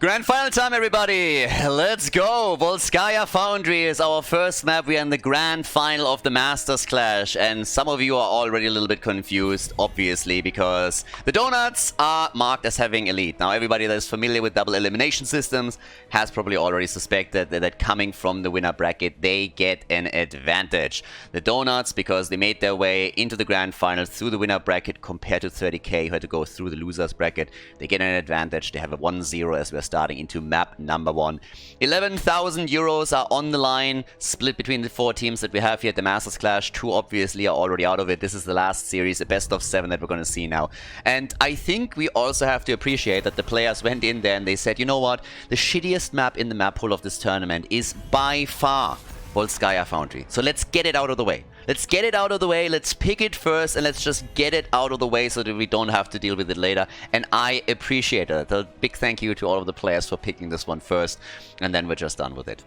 Grand final time, everybody! Let's go! Volskaya Foundry is our first map. We are in the grand final of the Masters Clash, and some of you are already a little bit confused, obviously, because the donuts are marked as having elite. Now, everybody that is familiar with double elimination systems has probably already suspected that coming from the winner bracket, they get an advantage. The donuts, because they made their way into the grand final through the winner bracket compared to 30k who had to go through the losers bracket, they get an advantage. They have a 1-0 as we're starting into map number 1. 11,000 euros are on the line, split between the 4 teams that we have here at the Masters Clash. 2 obviously are already out of it. This is the last series, a best of 7 that we're going to see now. And I think we also have to appreciate that the players went in there and they said, you know what, the shittiest map in the map pool of this tournament is by far Volskaya Foundry. So let's get it out of the way. Let's get it out of the way, let's pick it first, and let's just get it out of the way so that we don't have to deal with it later. And I appreciate it. A big thank you to all of the players for picking this one first, and then we're just done with it.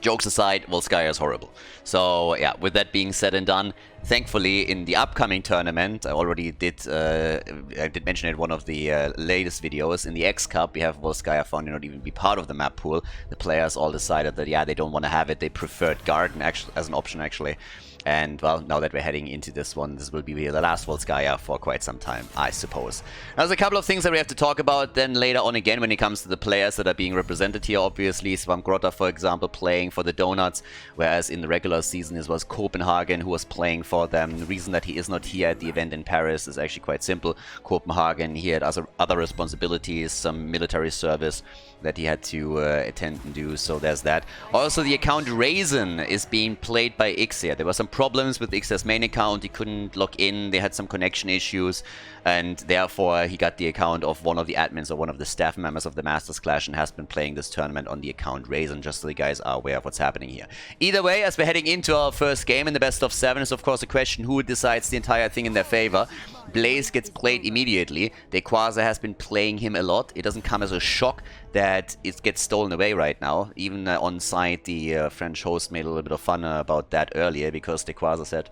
Jokes aside, Volskaya is horrible. So yeah, with that being said and done, thankfully in the upcoming tournament, I already did mention it in one of the latest videos, in the X Cup we have Volskaya Foundry not even be part of the map pool. The players all decided that yeah, they don't want to have it, they preferred Garden as an option actually. And, well, now that we're heading into this one, this will be the last Volskaya for quite some time, I suppose. Now, there's a couple of things that we have to talk about then later on again when it comes to the players that are being represented here, obviously. Swamgrotta, for example, playing for the Donuts, whereas in the regular season it was Copenhagen who was playing for them. The reason that he is not here at the event in Paris is actually quite simple. Copenhagen, he had other responsibilities, some military service that he had to attend and do, so there's that. Also, the account Raisin is being played by X here. There were some problems with X's main account, he couldn't log in, they had some connection issues, and therefore he got the account of one of the admins or one of the staff members of the Masters Clash and has been playing this tournament on the account Raisin, just so you guys are aware of what's happening here. Either way, as we're heading into our first game in the best of 7, is of course a question who decides the entire thing in their favor. Blaze gets played immediately. Dequaza has been playing him a lot. It doesn't come as a shock that it gets stolen away right now. Even on site, the French host made a little bit of fun about that earlier because Dequaza said,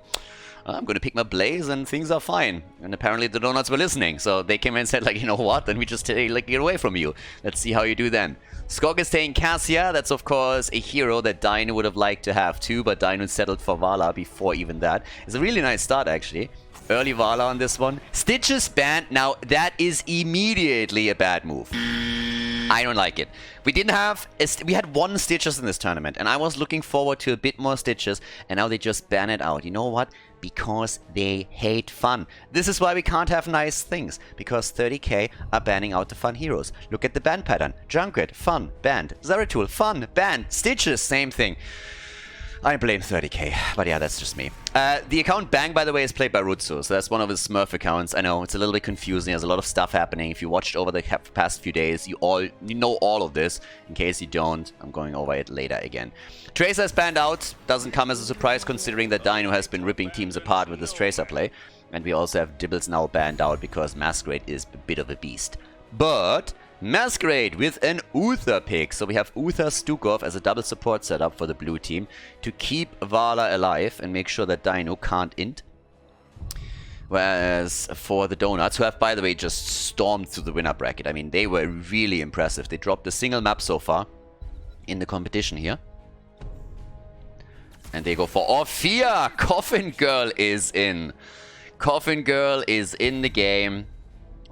I'm going to pick my Blaze and things are fine. And apparently the Donuts were listening. So they came in and said, like, you know what? Then we just take it away from you. Let's see how you do then. Skog is taking Cassia. That's, of course, a hero that Dino would have liked to have too. But Dino settled for Vala before even that. It's a really nice start, actually. Early Vala on this one. Stitches banned. Now, that is immediately a bad move. I don't like it. We had 1 Stitches in this tournament, and I was looking forward to a bit more Stitches, and now they just ban it out. You know what? Because they hate fun. This is why we can't have nice things, because 30k are banning out the fun heroes. Look at the ban pattern. Junkrat, fun, banned. Zeratul, fun, banned. Stitches, same thing. I blame 30k, but yeah, that's just me. The account Bang, by the way, is played by Rutsu, so that's one of his Smurf accounts. I know, it's a little bit confusing, there's a lot of stuff happening. If you watched over the past few days, you know all of this. In case you don't, I'm going over it later again. Tracer is banned out, doesn't come as a surprise considering that Dino has been ripping teams apart with this Tracer play. And we also have Dibbles now banned out because Masquerade is a bit of a beast. But Masquerade with an Uther pick. So we have Uther Stukov as a double support setup for the blue team to keep Vala alive and make sure that Dino can't int. Whereas for the Donuts, who have, by the way, just stormed through the winner bracket. I mean, they were really impressive. They dropped a single map so far in the competition here. And they go for Orphea. Coffin Girl is in. Coffin Girl is in the game.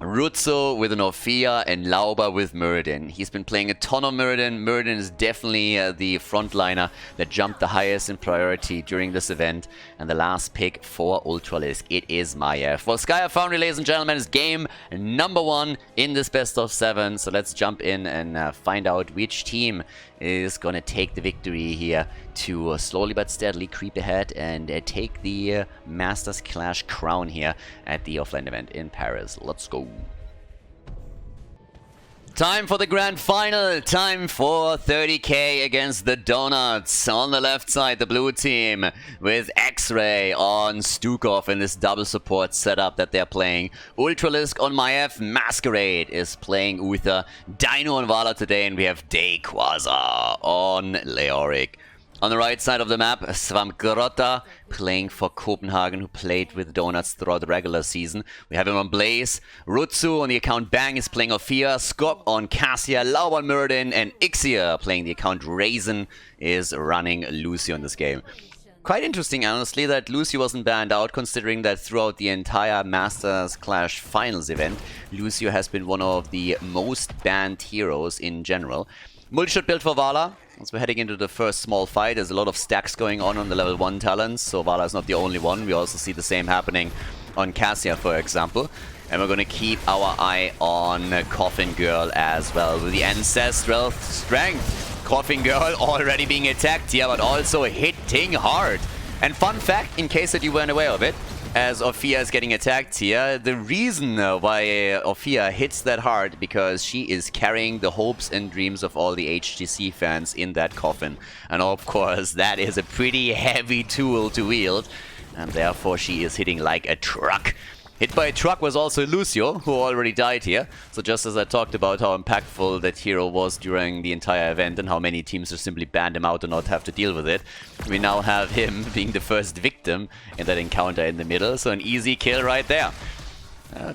Rutsu with an Orphea and Lauber with Muradin. He's been playing a ton of Muradin. Muradin is definitely the frontliner that jumped the highest in priority during this event. And the last pick for Ultralisk, it is Maiev. Volskaya Foundry, ladies and gentlemen, is game number 1 in this best of 7. So let's jump in and find out which team is going to take the victory here to slowly but steadily creep ahead and take the Masters Clash crown here at the offline event in Paris. Let's go. Time for the grand final. Time for 30k against the Donuts. On the left side, the blue team with X-Ray on Stukov in this double support setup that they're playing. Ultralisk on Maiev. Masquerade is playing Uther. Dino on Vala today, and we have Dequaza on Leoric. On the right side of the map, Svamgrota playing for Copenhagen, who played with Donuts throughout the regular season. We have him on Blaze. Rutsu on the account Bang is playing Ophia. Skop on Cassia. Lau on Muradin. And Ixia playing the account Raisin is running Lucio in this game. Quite interesting, honestly, that Lucio wasn't banned out, considering that throughout the entire Masters Clash Finals event, Lucio has been one of the most banned heroes in general. Multishot build for Vala. As we're heading into the first small fight, there's a lot of stacks going on the level 1 talents, so Vala is not the only one. We also see the same happening on Cassia, for example. And we're going to keep our eye on Coffin Girl as well, with the Ancestral Strength. Coffin Girl already being attacked here, but also hitting hard. And fun fact, in case that you weren't aware of it, as Ophia is getting attacked here, the reason why Ophia hits that hard because she is carrying the hopes and dreams of all the HGC fans in that coffin. And of course, that is a pretty heavy tool to wield, and therefore she is hitting like a truck. Hit by a truck was also Lucio, who already died here. So just as I talked about how impactful that hero was during the entire event and how many teams just simply banned him out and not have to deal with it, we now have him being the first victim in that encounter in the middle. So an easy kill right there.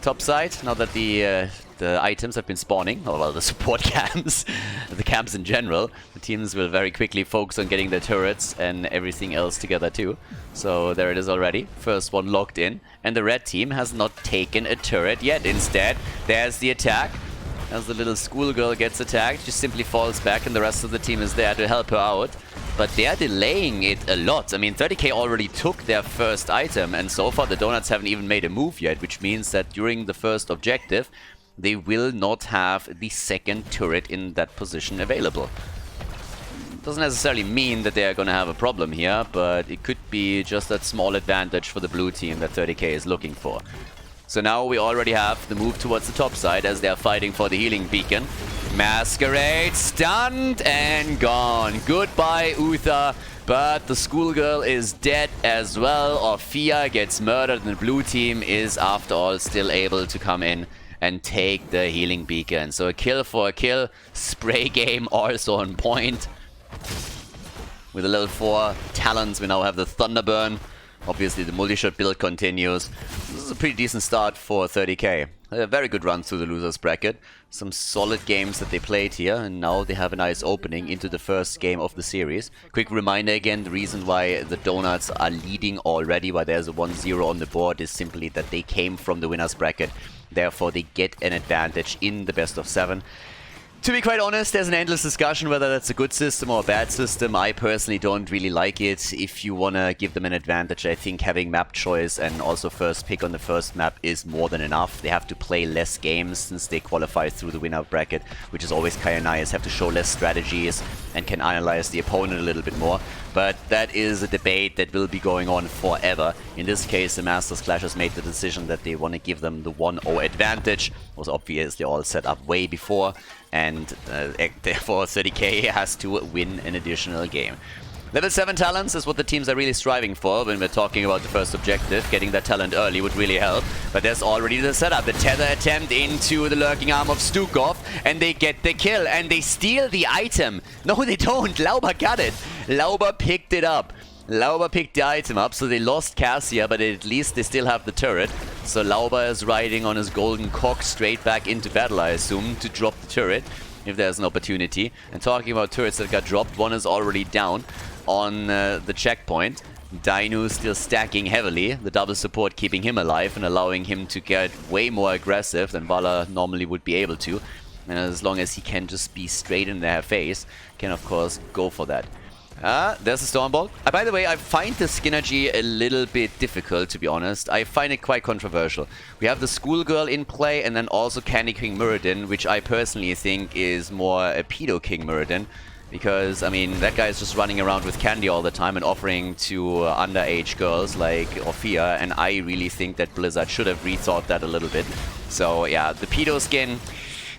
Top side, now that the items have been spawning, or well, the support camps, the camps in general, the teams will very quickly focus on getting their turrets and everything else together too. So there it is already, first one locked in, and the red team has not taken a turret yet. Instead, there's the attack. As the little schoolgirl gets attacked, she simply falls back and the rest of the team is there to help her out. But they're delaying it a lot. I mean, 30k already took their first item, and so far the Donuts haven't even made a move yet, which means that during the first objective, they will not have the second turret in that position available. Doesn't necessarily mean that they're going to have a problem here, but it could be just that small advantage for the blue team that 30k is looking for. So now we already have the move towards the top side as they're fighting for the healing beacon. Masquerade stunned and gone. Goodbye, Uther. But the schoolgirl is dead as well. Ophia gets murdered and the blue team is, after all, still able to come in and take the healing beacon. So a kill for a kill. Spray game also on point. With the level 4 talents, we now have the Thunderburn. Obviously, the multi-shot build continues. This is a pretty decent start for 30k. A very good run through the losers bracket. Some solid games that they played here, and now they have a nice opening into the first game of the series. Quick reminder again, the reason why the Donuts are leading already, why there's a 1-0 on the board, is simply that they came from the winners bracket. Therefore, they get an advantage in the best of 7. To be quite honest, there's an endless discussion whether that's a good system or a bad system. I personally don't really like it. If you want to give them an advantage, I think having map choice and also first pick on the first map is more than enough. They have to play less games since they qualify through the winner bracket, which is always kind of nice. Have to show less strategies and can analyze the opponent a little bit more. But that is a debate that will be going on forever. In this case, the Masters Clash has made the decision that they want to give them the 1-0 advantage. It was obviously all set up way before, and therefore 30k has to win an additional game. Level 7 talents is what the teams are really striving for when we're talking about the first objective. Getting that talent early would really help. But there's already the setup. The tether attempt into the lurking arm of Stukov. And they get the kill. And they steal the item. No, they don't. Lauber got it. Lauber picked it up. Lauber picked the item up, so they lost Cassia, but at least they still have the turret. So Lauber is riding on his golden cock straight back into battle, I assume, to drop the turret, if there's an opportunity. And talking about turrets that got dropped, one is already down on the checkpoint. Dainu still stacking heavily, the double support keeping him alive and allowing him to get way more aggressive than Vala normally would be able to. And as long as he can just be straight in their face, can of course go for that. There's a Stormbolt. By the way, I find the Skinnergy a little bit difficult, to be honest. I find it quite controversial. We have the Schoolgirl in play and then also Candy King Muradin, which I personally think is more a Pedo King Muradin. Because, I mean, that guy is just running around with candy all the time and offering to underage girls like Ophia, and I really think that Blizzard should have rethought that a little bit. So, yeah, the Pedo skin,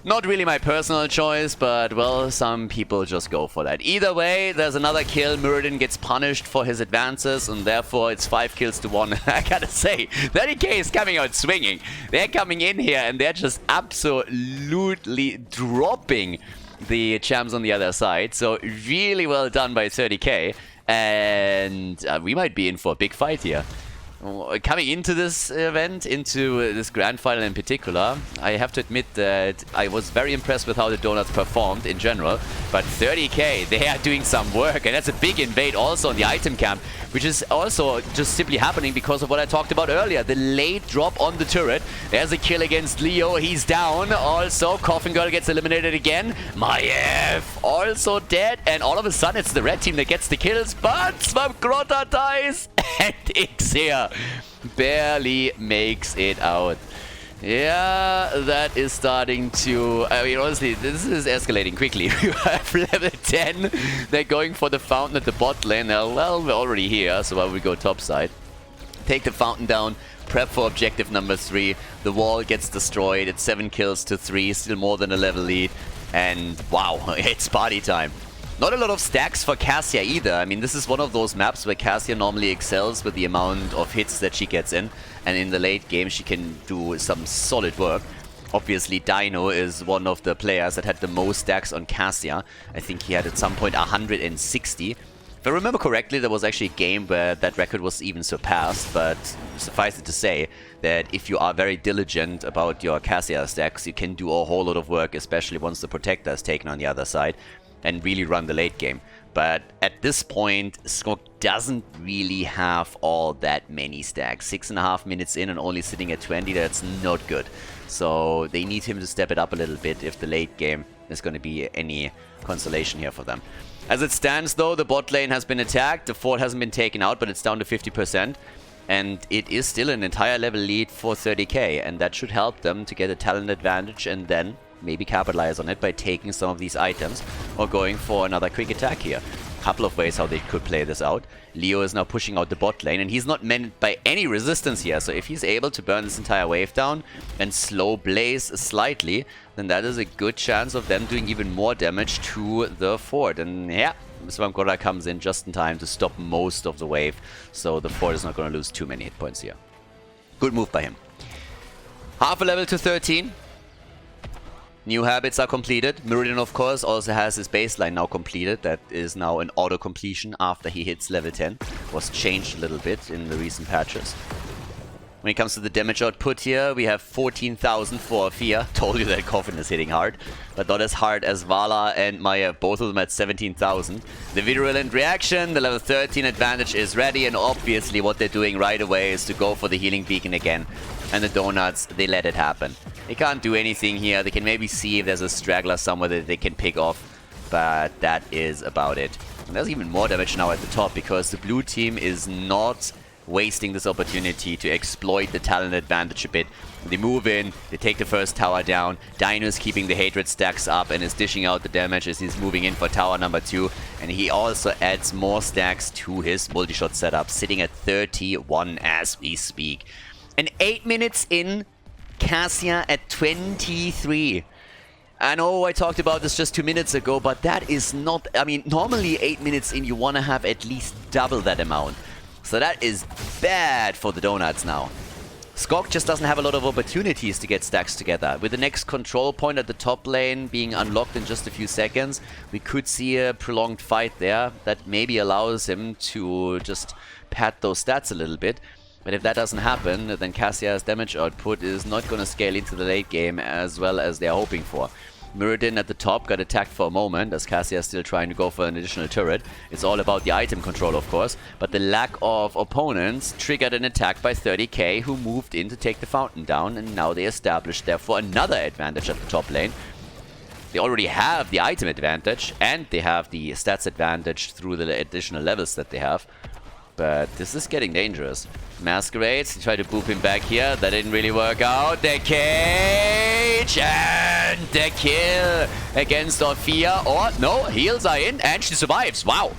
not really my personal choice, but, well, some people just go for that. Either way, there's another kill. Muradin gets punished for his advances, and therefore it's 5 kills to 1. I gotta say, 30k is coming out swinging. They're coming in here, and they're just absolutely dropping the champs on the other side. So really well done by 30k. And we might be in for a big fight here. Coming into this event, into this grand final in particular, I have to admit that I was very impressed with how the Donuts performed in general. But 30k, they are doing some work, and that's a big invade also on the item camp, which is also just simply happening because of what I talked about earlier. The late drop on the turret. There's a kill against Leo. He's down. Also, Coffin Girl gets eliminated again. Maiev also dead. And all of a sudden, it's the red team that gets the kills. But Svamgrota dies. And Ixia barely makes it out. Yeah, that is starting to... I mean, honestly, this is escalating quickly. You have level 10. They're going for the fountain at the bot lane. Well, we're already here, so why would we go top side? Take the fountain down. Prep for objective number 3. The wall gets destroyed. It's 7 kills to 3. Still more than a level lead. And wow, it's party time. Not a lot of stacks for Cassia either. I mean, this is one of those maps where Cassia normally excels with the amount of hits that she gets in. And in the late game, she can do some solid work. Obviously, Dino is one of the players that had the most stacks on Cassia. I think he had at some point 160. If I remember correctly, there was actually a game where that record was even surpassed. But suffice it to say that if you are very diligent about your Cassia stacks, you can do a whole lot of work, especially once the Protector is taken on the other side, and really run the late game. But at this point, Skog doesn't really have all that many stacks. 6.5 minutes in and only sitting at 20, that's not good. So they need him to step it up a little bit if the late game is going to be any consolation here for them. As it stands though, the bot lane has been attacked. The fort hasn't been taken out, but it's down to 50%. And it is still an entire level lead for 30k. And that should help them to get a talent advantage and then maybe capitalize on it by taking some of these items or going for another quick attack here. Couple of ways how they could play this out. Leo is now pushing out the bot lane and he's not meant by any resistance here. So if he's able to burn this entire wave down and slow Blaze slightly, then that is a good chance of them doing even more damage to the fort. And yeah, Svamgrota comes in just in time to stop most of the wave. So the fort is not going to lose too many hit points here. Good move by him. Half a level to 13. New habits are completed. Meridian, of course, also has his baseline now completed. That is now an auto-completion after he hits level 10. Was changed a little bit in the recent patches. When it comes to the damage output here, we have 14,000 for Fia. Told you that Coffin is hitting hard, but not as hard as Vala and Maya, both of them at 17,000. The virulent reaction, the level 13 advantage is ready, and obviously what they're doing right away is to go for the healing beacon again. And the Donuts, they let it happen. They can't do anything here. They can maybe see if there's a straggler somewhere that they can pick off, but that is about it. And there's even more damage now at the top because the blue team is not wasting this opportunity to exploit the talent advantage a bit. They move in, they take the first tower down. Dino is keeping the hatred stacks up and is dishing out the damage as he's moving in for tower number 2. And he also adds more stacks to his multi-shot setup, sitting at 31 as we speak. And 8 minutes in, Cassia at 23. I know I talked about this just 2 minutes ago, but that is not... I mean, normally 8 minutes in, you want to have at least double that amount. So that is bad for the Donuts now. Skog just doesn't have a lot of opportunities to get stacks together. With the next control point at the top lane being unlocked in just a few seconds, we could see a prolonged fight there that maybe allows him to just pad those stats a little bit. But if that doesn't happen, then Cassia's damage output is not going to scale into the late game as well as they're hoping for. Meridian at the top got attacked for a moment as Cassia is still trying to go for an additional turret. It's all about the item control, of course, but the lack of opponents triggered an attack by 30k who moved in to take the fountain down, and now they established therefore another advantage at the top lane. They already have the item advantage and they have the stats advantage through the additional levels that they have. But this is getting dangerous. Masquerades, try to boop him back here. That didn't really work out. The cage and the kill against Orphea. Or no, heals are in and she survives. Wow.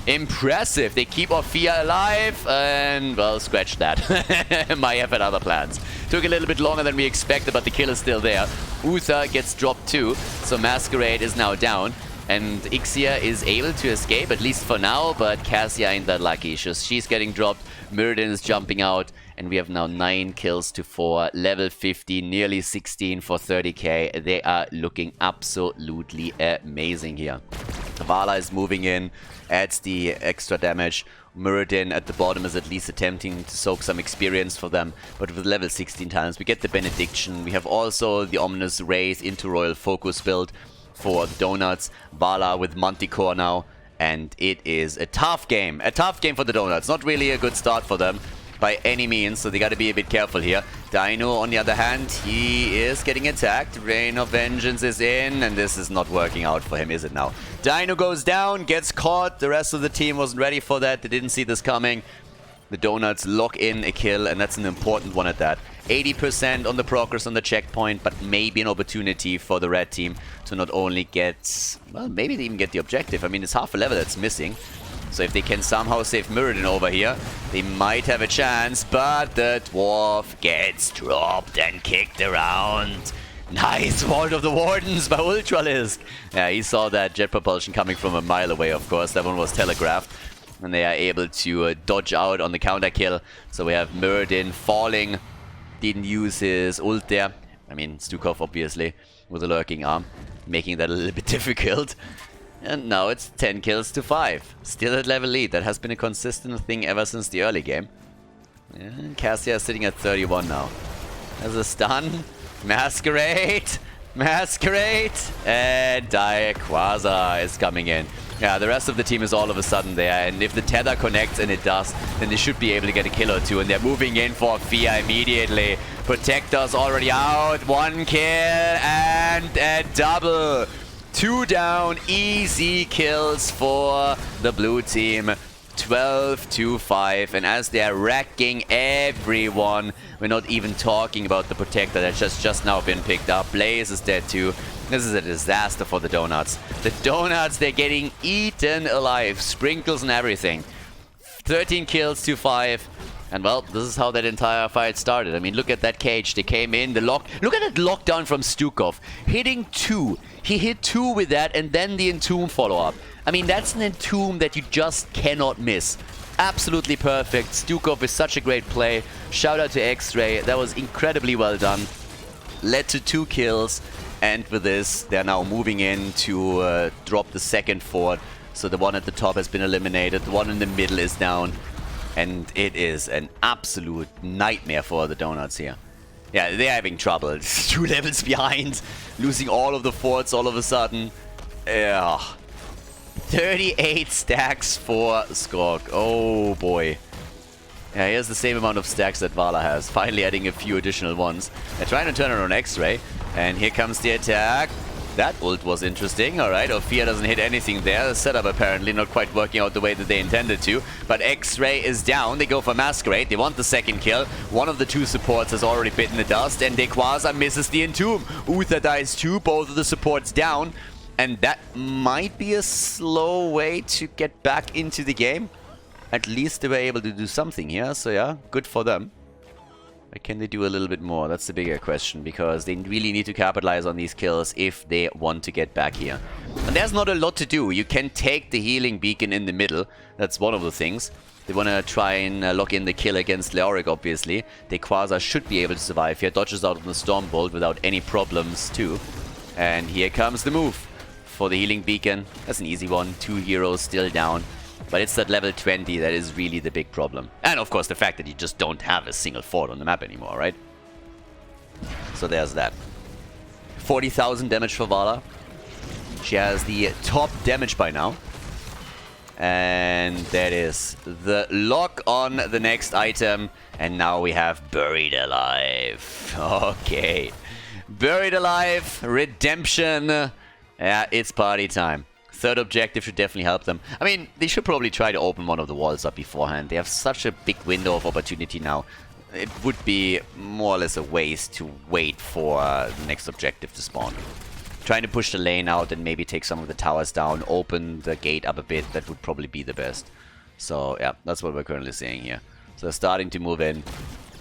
Impressive. They keep Orphea alive and, well, scratch that. Maiev had other plans. Took a little bit longer than we expected, but the kill is still there. Uther gets dropped too, so Masquerade is now down. And Ixia is able to escape, at least for now, but Cassia ain't that lucky. She's getting dropped, Meridian is jumping out, and we have now 9 kills to 4, level 50, nearly 16 for 30k. They are looking absolutely amazing here. Vala is moving in, adds the extra damage. Muradin at the bottom is at least attempting to soak some experience for them, but with level 16 talents we get the Benediction. We have also the Ominous Wraith into Royal Focus build for the Donuts. Vala with Manticore now, and it is a tough game. A tough game for the Donuts. Not really a good start for them by any means, so they gotta be a bit careful here. Dino, on the other hand, he is getting attacked. Rain of Vengeance is in, and this is not working out for him, is it now? Dino goes down, gets caught. The rest of the team wasn't ready for that. They didn't see this coming. The Donuts lock in a kill, and that's an important one at that. 80% on the progress on the checkpoint, but maybe an opportunity for the red team to not only get... well, maybe they even get the objective. I mean, it's half a level that's missing. So if they can somehow save Muradin over here, they might have a chance, but the Dwarf gets dropped and kicked around. Nice Vault of the Wardens by Ultralisk. Yeah, he saw that jet propulsion coming from a mile away, of course. That one was telegraphed. And they are able to dodge out on the counter kill. So we have Muradin falling. Didn't use his ult there. I mean, Stukov obviously with a lurking arm, making that a little bit difficult. And now it's 10 kills to 5. Still at level lead. That has been a consistent thing ever since the early game. And Cassia is sitting at 31 now. There's a stun. Masquerade! Masquerade! And Quasar is coming in. Yeah, the rest of the team is all of a sudden there. And if the tether connects, and it does, then they should be able to get a kill or two. And they're moving in for Fia immediately. Protector's already out. 1 kill and a double. 2 down, easy kills for the blue team. 12 to 5, and as they're wrecking everyone, we're not even talking about the Protector that's just now been picked up. Blaze is dead too. This is a disaster for the Donuts. The Donuts, they're getting eaten alive. Sprinkles and everything. 13 kills to 5. And well, this is how that entire fight started. I mean, look at that cage. They came in, the lock. Look at that lockdown from Stukov. Hitting 2. He hit 2 with that, and then the Entomb follow-up. I mean, that's an Entomb that you just cannot miss. Absolutely perfect. Stukov is such a great play. Shout out to X-Ray. That was incredibly well done. Led to 2 kills. And with this, they're now moving in to drop the second fort. So the one at the top has been eliminated. The one in the middle is down. And it is an absolute nightmare for the Donuts here. Yeah, they're having trouble. 2 levels behind. Losing all of the forts all of a sudden. Yeah. 38 stacks for Skork. Oh boy. Yeah, he has the same amount of stacks that Vala has. Finally adding a few additional ones. They're trying to turn it on X-Ray. And here comes the attack. That ult was interesting. Alright, Ophir doesn't hit anything there. The setup apparently not quite working out the way that they intended to. But X-Ray is down. They go for Masquerade. They want the second kill. One of the 2 supports has already bitten the dust. And Quasar misses the Entomb. Uther dies too. Both of the supports down. And that might be a slow way to get back into the game. At least they were able to do something here. So yeah, good for them. But can they do a little bit more? That's the bigger question, because they really need to capitalize on these kills if they want to get back here. And there's not a lot to do. You can take the healing beacon in the middle. That's one of the things. They want to try and lock in the kill against Leoric, obviously. Quasar should be able to survive here. Dodges out of the Stormbolt without any problems, too. And here comes the move for the healing beacon. That's an easy one. 2 heroes still down. But it's that level 20 that is really the big problem. And of course the fact that you just don't have a single fort on the map anymore, right? So there's that. 40,000 damage for Vala. She has the top damage by now. And that is the lock on the next item. And now we have Buried Alive. Okay. Buried Alive. Redemption. Yeah, it's party time. Third objective should definitely help them. I mean, they should probably try to open one of the walls up beforehand. They have such a big window of opportunity now. It would be more or less a waste to wait for the next objective to spawn. Trying to push the lane out and maybe take some of the towers down, open the gate up a bit, that would probably be the best. So yeah, that's what we're currently seeing here. So they're starting to move in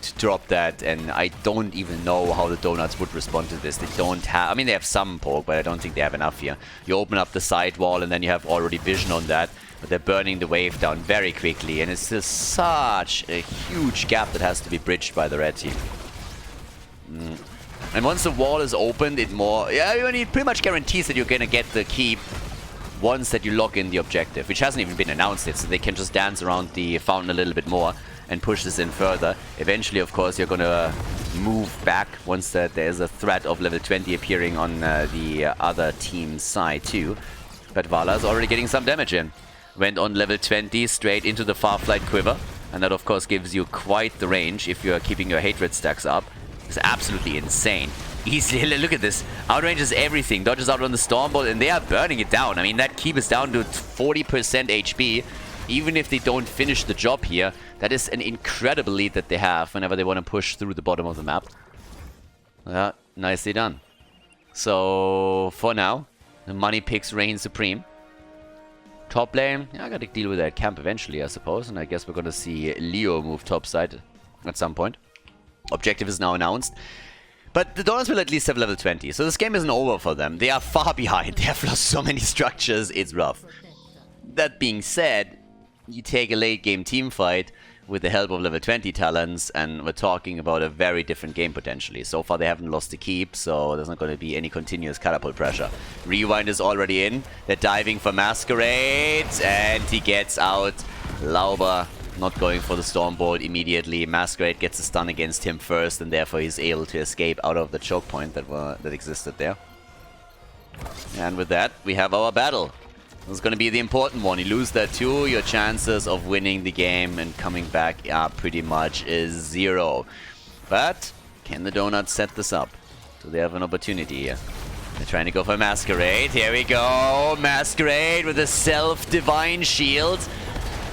to drop that, and I don't even know how the Donuts would respond to this. They don't have... I mean, they have some poke, but I don't think they have enough here. You open up the side wall, and then you have already vision on that, but they're burning the wave down very quickly, and it's still such a huge gap that has to be bridged by the red team. And once the wall is opened, it more... yeah, I mean, it pretty much guarantees that you're gonna get the key once that you lock in the objective, which hasn't even been announced yet, so they can just dance around the fountain a little bit more and push this in further. Eventually, of course, you're gonna move back once that there's a threat of level 20 appearing on the other team's side too. But Vala is already getting some damage in. Went on level 20 straight into the Farflight Quiver, and that of course gives you quite the range if you're keeping your hatred stacks up. It's absolutely insane. Easily, look at this. Outranges everything, dodges out on the Stormbolt, and they are burning it down. I mean, that keep is down to 40% HP. Even if they don't finish the job here, that is an incredible lead that they have whenever they want to push through the bottom of the map. Yeah, nicely done. So, for now, the money picks reign supreme. Top lane, yeah, I gotta deal with that camp eventually, I suppose. And I guess we're gonna see Leo move topside at some point. Objective is now announced. But the Donuts will at least have level 20, so this game isn't over for them. They are far behind. They have lost so many structures, it's rough. That being said, you take a late game team fight with the help of level 20 talents, and we're talking about a very different game potentially. So far they haven't lost the keep, so there's not going to be any continuous catapult pressure. Rewind is already in. They're diving for Masquerade, and he gets out. Lauber not going for the Stormbolt immediately. Masquerade gets a stun against him first, and therefore he's able to escape out of the choke point that existed there. And with that, we have our battle. This is going to be the important one. You lose that too, your chances of winning the game and coming back are pretty much zero. But can the Donuts set this up? Do they have an opportunity here? They're trying to go for Masquerade. Here we go. Masquerade with a self-divine shield.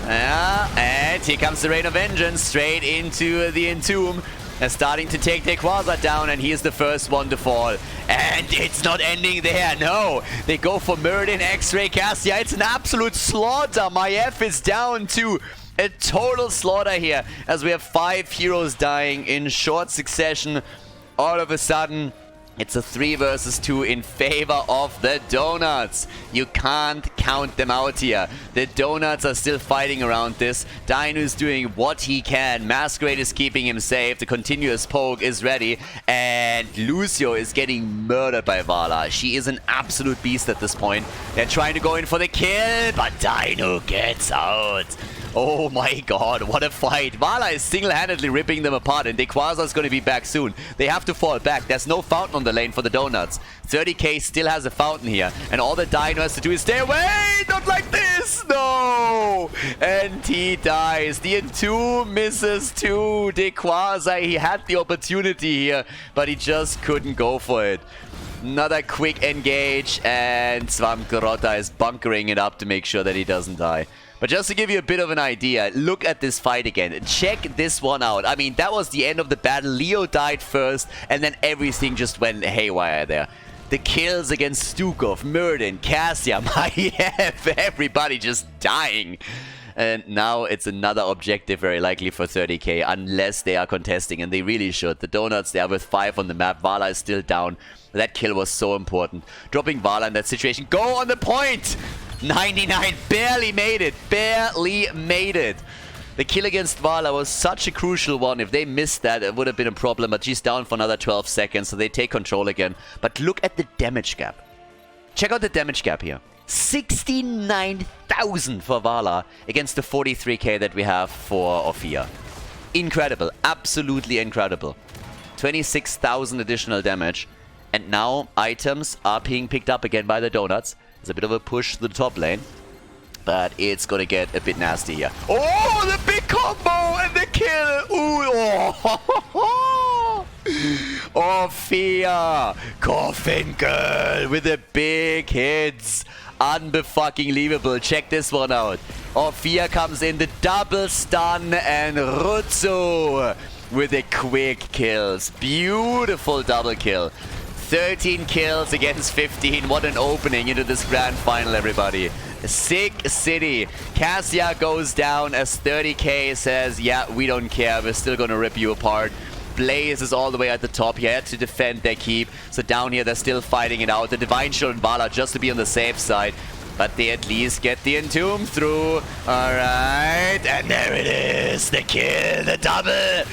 And here comes the Rain of Vengeance straight into the Entomb. They're starting to take their Quasar down, and he's the first one to fall. And it's not ending there, no! They go for Muradin, X-Ray, Cassia. It's an absolute slaughter. My F is down to a total slaughter here, as we have 5 heroes dying in short succession. All of a sudden, it's a 3 versus 2 in favor of the Donuts. You can't count them out here. The Donuts are still fighting around this. Dinu's doing what he can. Masquerade is keeping him safe. The continuous poke is ready. And Lucio is getting murdered by Vala. She is an absolute beast at this point. They're trying to go in for the kill, but Dinu gets out. Oh my god, what a fight. Vala is single-handedly ripping them apart, and Quasar is going to be back soon. They have to fall back. There's no fountain on the lane for the Donuts. 30k still has a fountain here, and all the Dino has to do is stay away! Not like this! No! And he dies. The Entomb misses too. Quasar, he had the opportunity here, but he just couldn't go for it. Another quick engage, and Swamgrotta is bunkering it up to make sure that he doesn't die. But just to give you a bit of an idea, look at this fight again. Check this one out. I mean, that was the end of the battle. Leo died first, and then everything just went haywire there. The kills against Stukov, Muradin, Cassia, Maiev, everybody just dying. And now it's another objective very likely for 30k, unless they are contesting, and they really should. The Donuts, they are with 5 on the map. Vala is still down. That kill was so important. Dropping Vala in that situation. Go on the point! 99, barely made it. Barely made it. The kill against Vala was such a crucial one. If they missed that, it would have been a problem. But she's down for another 12 seconds, so they take control again. But look at the damage gap. Check out the damage gap here. 69,000 for Vala against the 43k that we have for Ophia. Incredible. Absolutely incredible. 26,000 additional damage. And now items are being picked up again by the Donuts. There's a bit of a push to the top lane. But it's gonna get a bit nasty here. Oh, the big combo and the kill! Ooh, oh. Ophia! Coffin Girl with the big hits. Unbefucking-leavable. Check this one out. Ophia comes in, the double stun, and Rutsu with the quick kills. Beautiful double kill. 13 kills against 15. What an opening into this grand final, everybody. Sick city. Cassia goes down as 30k says, yeah, we don't care. We're still going to rip you apart. Blaze is all the way at the top. He had to defend their keep. So down here, they're still fighting it out. The Divine Shield and Vala just to be on the safe side. but they at least get the Entomb through. Alright, and there it is, the kill, the double.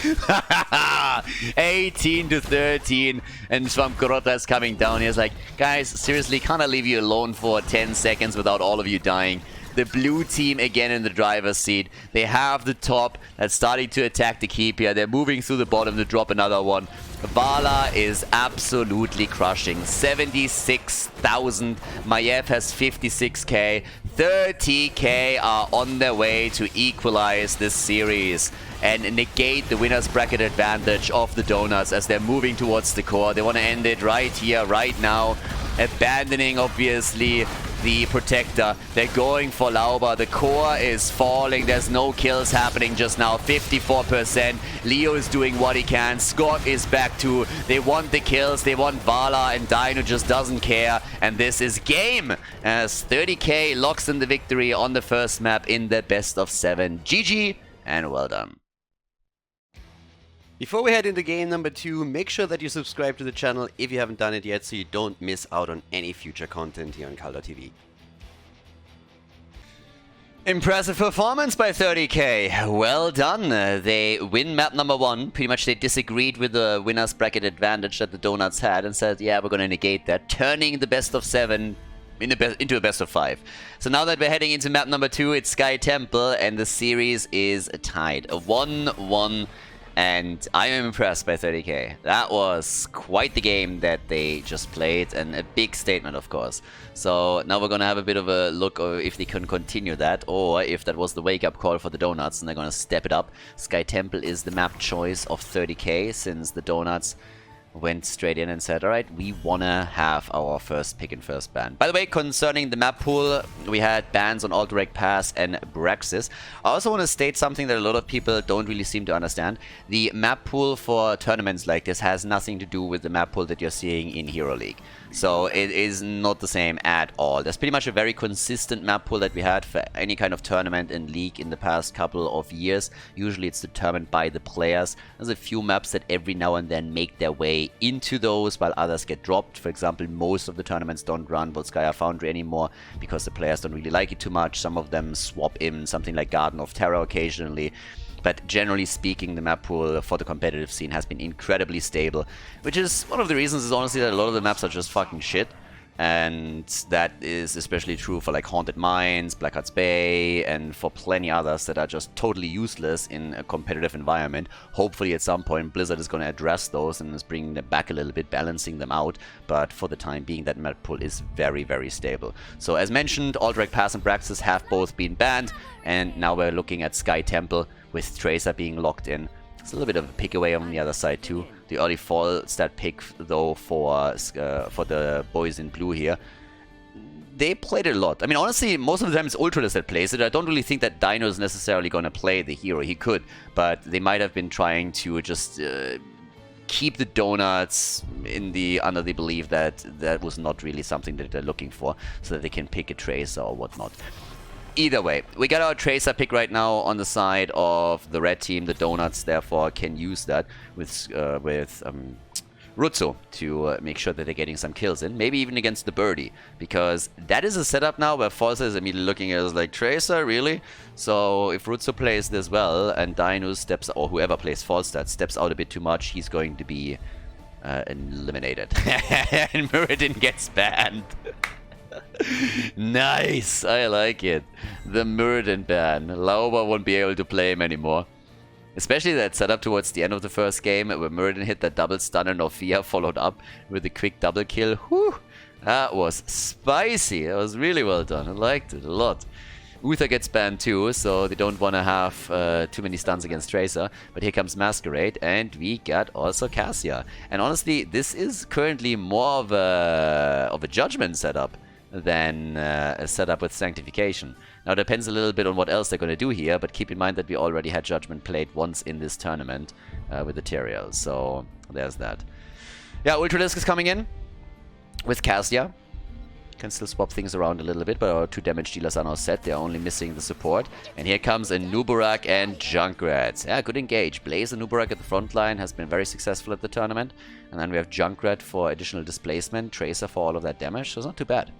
18 to 13, and Swampgrotta is coming down. He's like, guys, seriously, can't I leave you alone for 10 seconds without all of you dying? The blue team again in the driver's seat. They have the top that's starting to attack the keep here. They're moving through the bottom to drop another one. Vala is absolutely crushing. 76,000. Maiev has 56k. 30k are on their way to equalize this series and negate the winner's bracket advantage of the Donuts as they're moving towards the core. They want to end it right here, right now. Abandoning, obviously, the Protector. They're going for Lauber. The core is falling. There's no kills happening just now. 54%. Leo is doing what he can. Scott is back too. They want the kills. They want Vala, and Dino just doesn't care. And this is game as 30k locks in the victory on the first map in the best of 7. GG and well done. Before we head into game number 2, make sure that you subscribe to the channel if you haven't done it yet so you don't miss out on any future content here on Khaldor TV. Impressive performance by 30k. Well done. They win map number 1. Pretty much they disagreed with the winner's bracket advantage that the Donuts had and said, yeah, we're going to negate that, turning the best of 7 into a best of 5. So now that we're heading into map number 2, it's Sky Temple and the series is tied. A 1-1. And I am impressed by 30k. That was quite the game that they just played, and a big statement, of course. So now we're gonna have a bit of a look if they can continue that, or if that was the wake-up call for the Donuts and they're gonna step it up. Sky Temple is the map choice of 30k, since the Donuts went straight in and said, alright, we wanna have our first pick and first ban. By the way, concerning the map pool, we had bans on Alterac Pass and Braxis. I also want to state something that a lot of people don't really seem to understand. The map pool for tournaments like this has nothing to do with the map pool that you're seeing in Hero League. So it is not the same at all. There's pretty much a very consistent map pool that we had for any kind of tournament and league in the past couple of years. Usually it's determined by the players. There's a few maps that every now and then make their way into those while others get dropped. For example, most of the tournaments don't run Volskaya Foundry anymore because the players don't really like it too much. Some of them swap in something like Garden of Terror occasionally. But generally speaking, the map pool for the competitive scene has been incredibly stable, which is one of the reasons is honestly that a lot of the maps are just fucking shit. And that is especially true for like Haunted Mines, Blackheart's Bay, and for plenty others that are just totally useless in a competitive environment. Hopefully at some point Blizzard is going to address those and is bringing them back a little bit, balancing them out. But for the time being, that map pool is very, very stable. So as mentioned, Alterac Pass and Braxis have both been banned, and now we're looking at Sky Temple with Tracer being locked in. It's a little bit of a pick away on the other side too. The early fall stat pick though for the boys in blue here. They played it a lot. I mean, honestly, most of the time it's Ultralist that plays it. I don't really think that Dino is necessarily going to play the hero. He could, but they might have been trying to just keep the Donuts under the belief that that was not really something that they're looking for, so that they can pick a Tracer or whatnot. Either way, we got our Tracer pick right now on the side of the red team. The Donuts, therefore, can use that with Rutzo to make sure that they're getting some kills in. Maybe even against the Birdie, because that is a setup now where Falsa is immediately looking at us like, Tracer, really? So if Rutzo plays this well and Dino steps, or whoever plays Falstad steps out a bit too much, he's going to be eliminated. And Muradin gets banned. Nice, I like it. The Muradin ban. Lauber won't be able to play him anymore. Especially that setup towards the end of the first game where Muradin hit that double stun and Orphea followed up with a quick double kill. Whew, that was spicy. That was really well done. I liked it a lot. Uther gets banned too, so they don't want to have too many stuns against Tracer. But here comes Masquerade, and we got also Cassia. And honestly, this is currently more of a Judgment setup than a setup with Sanctification. Now it depends a little bit on what else they're going to do here, but keep in mind that we already had Judgment played once in this tournament with the Teriel, so there's that. Yeah, Ultralisk is coming in with Cassia. Can still swap things around a little bit, but our 2 damage dealers are now set. They're only missing the support. And here comes a Nubarak and Junkrat. Yeah, good engage. Blaze and Nubarak at the front line has been very successful at the tournament. And then we have Junkrat for additional displacement, Tracer for all of that damage, so it's not too bad.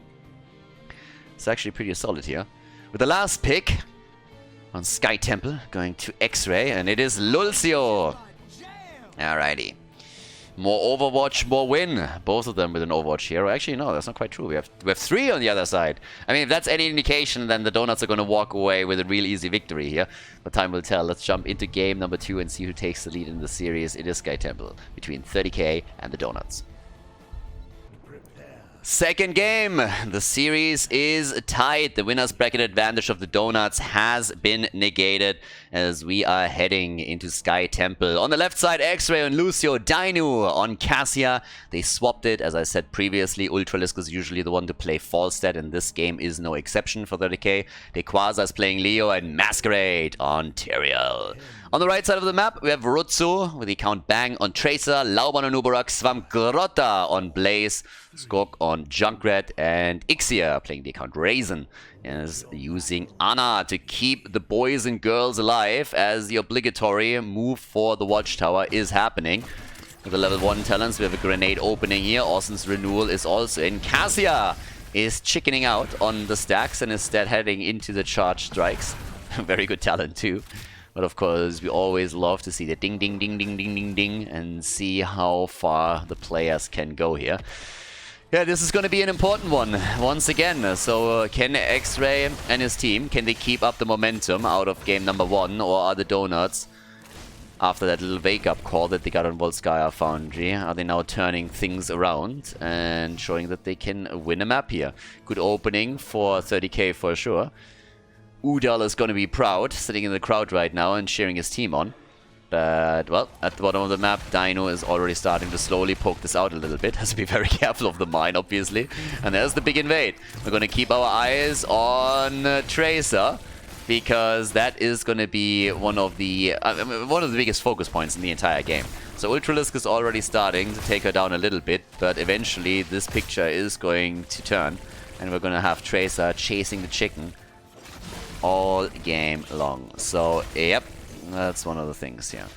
It's actually pretty solid here. With the last pick on Sky Temple, going to X-Ray, and it is Lucio. Alrighty. More Overwatch, more win. Both of them with an Overwatch hero. Actually, no, that's not quite true. We have 3 on the other side. I mean, if that's any indication, then the Donuts are going to walk away with a real easy victory here. But time will tell. Let's jump into game number 2 and see who takes the lead in the series. It is Sky Temple between 30k and the Donuts. Second game, the series is tied. The winner's bracket advantage of the Donuts has been negated as we are heading into Sky Temple. On the left side, X-Ray on Lucio, Dinu on Cassia. They swapped it, as I said previously. Ultralisk is usually the one to play Falstad, and this game is no exception for 30k. Dequaza is playing Leo and Masquerade on Tyrael. On the right side of the map, we have Rutsu with the account Bang on Tracer, Lauban on Uberak, Svamgrota on Blaze, Skork on Junkrat, and Ixia playing the account Raisin is using Ana to keep the boys and girls alive as the obligatory move for the Watchtower is happening. With the level 1 talents, we have a grenade opening here. Austin's Renewal is also in. Cassia is chickening out on the stacks and instead heading into the charge strikes. Very good talent too. But of course, we always love to see the ding, ding, ding, ding, ding, ding, ding, and see how far the players can go here. Yeah, this is going to be an important one, once again. So, can X-Ray and his team, can they keep up the momentum out of game number 1, or are the Donuts, after that little wake-up call that they got on Volskaya Foundry, are they now turning things around and showing that they can win a map here? Good opening for 30k for sure. Udal is going to be proud, sitting in the crowd right now and cheering his team on. But, well, at the bottom of the map, Dino is already starting to slowly poke this out a little bit. Has to be very careful of the mine, obviously. And there's the big invade. We're going to keep our eyes on Tracer, because that is going to be one of the biggest focus points in the entire game. So Ultralisk is already starting to take her down a little bit, but eventually this picture is going to turn, and we're going to have Tracer chasing the chicken all game long. So, yep, that's one of the things here.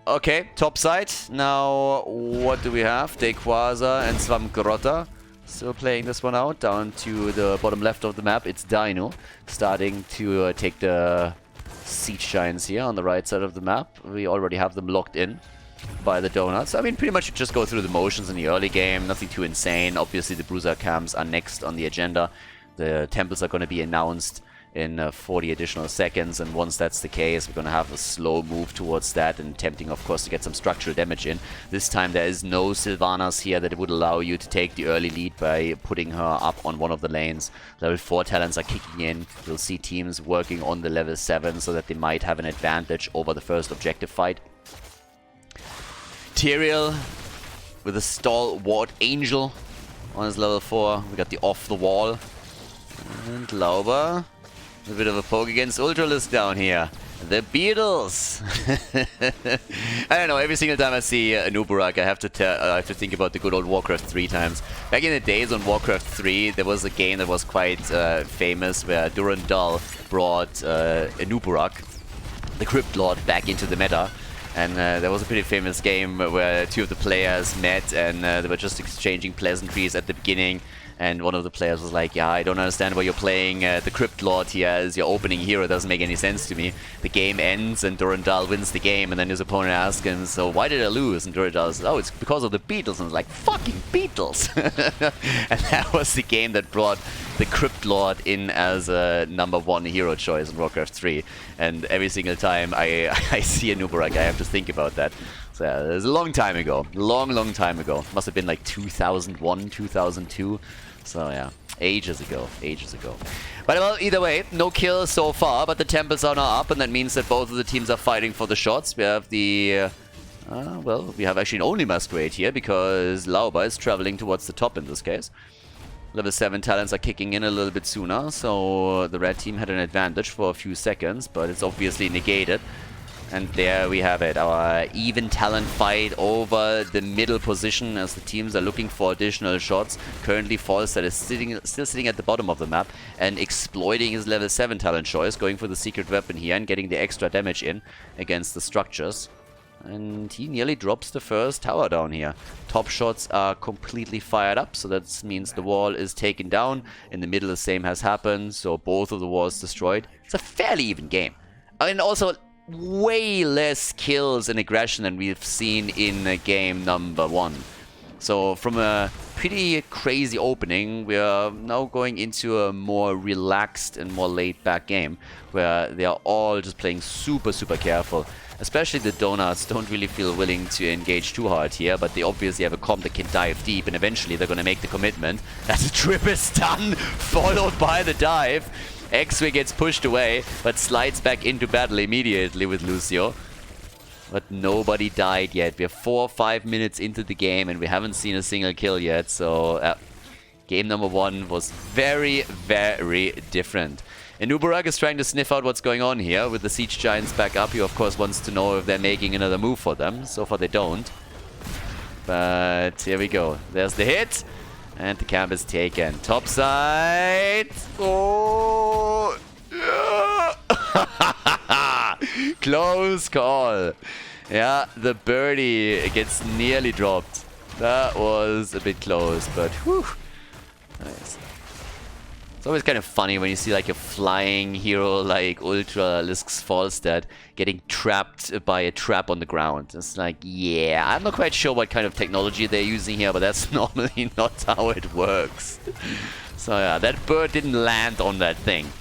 Okay, top side. Now, what do we have? Dequaza and Svamgrota still playing this one out. Down to the bottom left of the map, it's Dino starting to take the siege giants here on the right side of the map. We already have them locked in by the Donuts. I mean, pretty much you just go through the motions in the early game. Nothing too insane. Obviously, the Bruiser camps are next on the agenda. The temples are going to be announced in 40 additional seconds, and once that's the case, we're going to have a slow move towards that and attempting, of course, to get some structural damage in. This time there is no Sylvanas here that would allow you to take the early lead by putting her up on one of the lanes. Level 4 talents are kicking in. You'll see teams working on the level 7 so that they might have an advantage over the first objective fight. Tyrael with a stalwart angel on his level 4. We got the off the wall. And Lauber, a bit of a poke against Ultralisk down here. The Beatles. I don't know, every single time I see an Uberak, I have to think about the good old Warcraft 3 times. Back in the days on Warcraft 3, there was a game that was quite famous where Durandal brought an Uberak, the Crypt Lord, back into the meta. And there was a pretty famous game where 2 of the players met and they were just exchanging pleasantries at the beginning. And one of the players was like, yeah, I don't understand why you're playing the Crypt Lord here as your opening hero. It doesn't make any sense to me. The game ends and Durandal wins the game. And then his opponent asks him, so why did I lose? And Durandal says, oh, it's because of the Beatles. And it's like, fucking Beatles! And that was the game that brought the Crypt Lord in as a #1 hero choice in Warcraft 3. And every single time I see a Uberak, I have to think about that. So yeah, it was a long time ago. Long time ago. Must have been like 2001, 2002. So yeah, ages ago. But well, either way, no kills so far, but the temples are now up, and that means that both of the teams are fighting for the shots. We have the... well, we have actually only Masquerade here, because Lauba is traveling towards the top in this case. Level 7 talents are kicking in a little bit sooner, so the red team had an advantage for a few seconds, but it's obviously negated. And there we have it, our even talent fight over the middle position as the teams are looking for additional shots. Currently Falstad is still sitting at the bottom of the map and exploiting his level 7 talent choice, going for the secret weapon here and getting the extra damage in against the structures. And he nearly drops the first tower down here. Top shots are completely fired up, so that means the wall is taken down. In the middle, the same has happened, so both of the walls destroyed. It's a fairly even game. And also, way less kills and aggression than we've seen in game number 1. So from a pretty crazy opening, we are now going into a more relaxed and more laid-back game, where they are all just playing super, super careful. Especially the Donuts don't really feel willing to engage too hard here, but they obviously have a comp that can dive deep, and eventually they're going to make the commitment. That's a triple stun, followed by the dive. X-Ray gets pushed away, but slides back into battle immediately with Lucio. But nobody died yet. We're 4 or 5 minutes into the game, and we haven't seen a single kill yet, so game number 1 was very, very different. And Uberak is trying to sniff out what's going on here. With the Siege Giants back up, he of course wants to know if they're making another move for them. So far they don't. But here we go. There's the hit. And the camp is taken. Top side. Oh. Close call. Yeah, the birdie gets nearly dropped. That was a bit close, but whew. Nice. It's always kind of funny when you see like a flying hero like Ultralisk's Falstad getting trapped by a trap on the ground. It's like, yeah, I'm not quite sure what kind of technology they're using here, but that's normally not how it works. So yeah, that bird didn't land on that thing.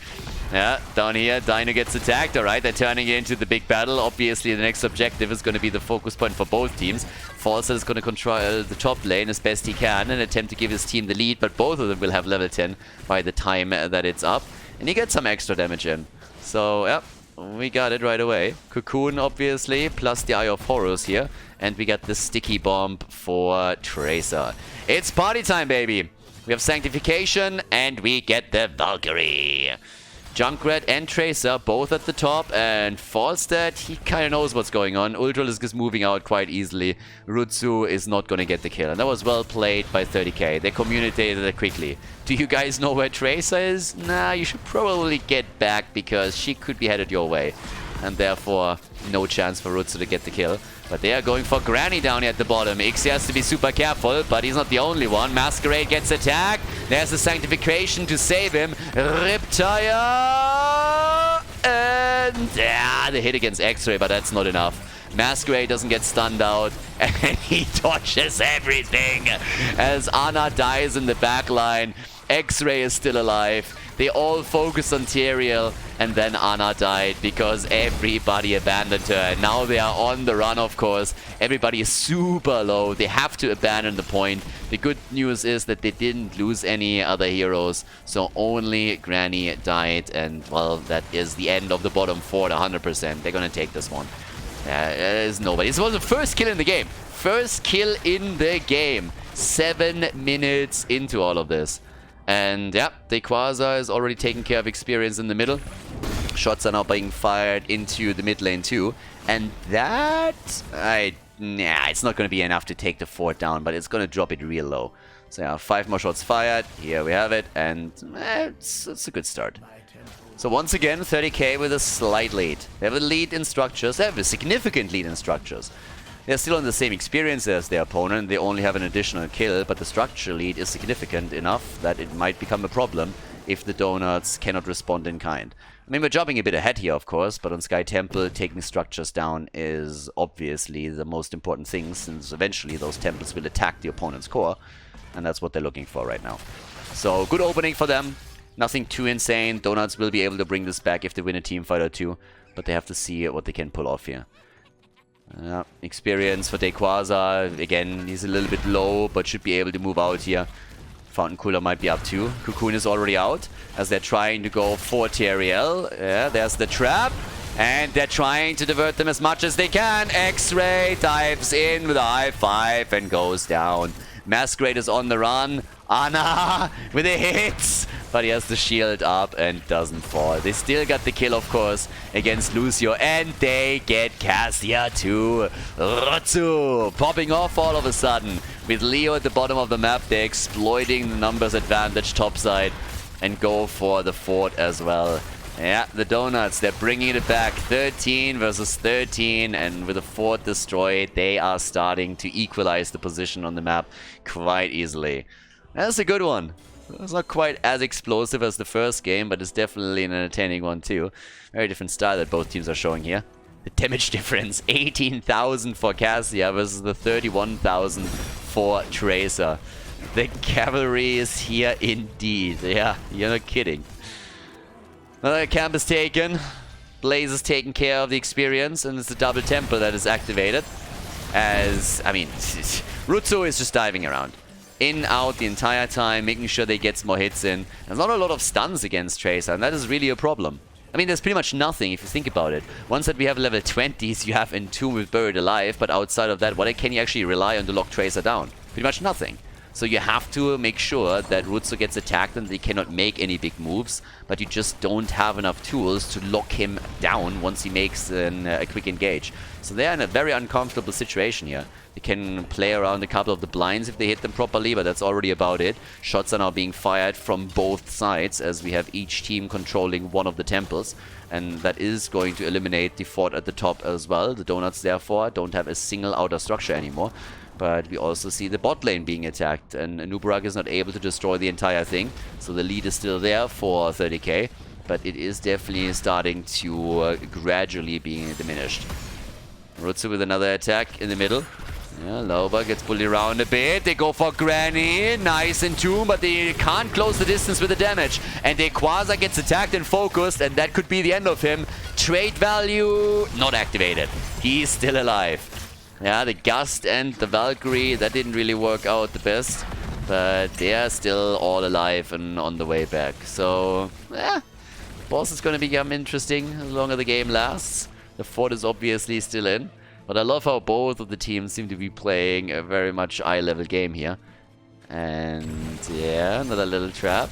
Yeah, down here, Dino gets attacked. Alright, they're turning it into the big battle. Obviously, the next objective is going to be the focus point for both teams. Falstad is going to control the top lane as best he can and attempt to give his team the lead, but both of them will have level 10 by the time that it's up. And he gets some extra damage in. So, yeah, we got it right away. Cocoon, obviously, plus the Eye of Horus here. And we got the sticky bomb for Tracer. It's party time, baby! We have Sanctification, and we get the Valkyrie. Junkrat and Tracer both at the top, and Falstad, he kind of knows what's going on. Ultralisk is moving out quite easily. Rutsu is not going to get the kill, and that was well played by 30k. They communicated it quickly. Do you guys know where Tracer is? Nah, you should probably get back, because she could be headed your way. And therefore, no chance for Rutsu to get the kill. But they are going for Granny down here at the bottom. Ixie has to be super careful, but he's not the only one. Masquerade gets attacked. There's the Sanctification to save him. Riptire! And yeah, the hit against X-Ray, but that's not enough. Masquerade doesn't get stunned out, and he dodges everything as Ana dies in the back line. X-Ray is still alive. They all focus on Tyrael, and then Ana died because everybody abandoned her. And now they are on the run, of course. Everybody is super low. They have to abandon the point. The good news is that they didn't lose any other heroes, so only Granny died. And, well, that is the end of the bottom 4 at 100%. They're gonna take this one. There's nobody. This was the first kill in the game. First kill in the game. 7 minutes into all of this. And yeah, the Quasar is already taking care of experience in the middle. Shots are now being fired into the mid lane too. And that, it's not going to be enough to take the fort down, but it's going to drop it real low. So yeah, 5 more shots fired. Here we have it, and it's a good start. So once again, 30k with a slight lead. They have a lead in structures. They have a significant lead in structures. They're still on the same experience as their opponent. They only have an additional kill, but the structure lead is significant enough that it might become a problem if the Donuts cannot respond in kind. I mean, we're jumping a bit ahead here, of course, but on Sky Temple, taking structures down is obviously the most important thing, since eventually those temples will attack the opponent's core, and that's what they're looking for right now. So, good opening for them. Nothing too insane. Donuts will be able to bring this back if they win a team fight or two, but they have to see what they can pull off here. Experience for Dequaza. Again, he's a little bit low, but should be able to move out here. Fountain Cooler might be up too. Cocoon is already out, as they're trying to go for Tyrael. Yeah, there's the trap. And they're trying to divert them as much as they can. X-Ray dives in with a high five and goes down. Masquerade is on the run. Ana with a hit. But he has the shield up and doesn't fall. They still got the kill, of course, against Lucio. And they get Cassia too. Rutsu popping off all of a sudden. With Leo at the bottom of the map, they're exploiting the numbers advantage topside and go for the fort as well. Yeah, the Donuts, they're bringing it back. 13 versus 13, and with a fort destroyed, they are starting to equalize the position on the map quite easily. That's a good one. It's not quite as explosive as the first game, but it's definitely an entertaining one too. Very different style that both teams are showing here. The damage difference, 18,000 for Cassia versus the 31,000 for Tracer. The cavalry is here indeed. Yeah, you're not kidding. Another camp is taken. Blaze is taking care of the experience, and it's a double tempo that is activated. As, I mean, Rutsu is just diving around. In, out the entire time, making sure they get more hits in. There's not a lot of stuns against Tracer, and that is really a problem. I mean, there's pretty much nothing if you think about it. Once that we have level 20s, you have Entomb with Buried Alive, but outside of that, what can you actually rely on to lock Tracer down? Pretty much nothing. So you have to make sure that Rutsu gets attacked and they cannot make any big moves, but you just don't have enough tools to lock him down once he makes a quick engage. So they're in a very uncomfortable situation here. They can play around a couple of the blinds if they hit them properly, but that's already about it. Shots are now being fired from both sides as we have each team controlling one of the temples, and that is going to eliminate the fort at the top as well. The Donuts therefore don't have a single outer structure anymore. But we also see the bot lane being attacked, and Nubarak is not able to destroy the entire thing. So the lead is still there for 30k, but it is definitely starting to gradually being diminished. Rutsu with another attack in the middle. Yeah, Lauba gets bullied around a bit. They go for Granny. Nice Entomb, but they can't close the distance with the damage. And Quasar gets attacked and focused, and that could be the end of him. Trait value not activated. He's still alive. Yeah, the Gust and the Valkyrie, that didn't really work out the best. But they are still all alive and on the way back. So, yeah, boss is going to become interesting the longer the game lasts. The fort is obviously still in. But I love how both of the teams seem to be playing a very much eye-level game here. And yeah, another little trap.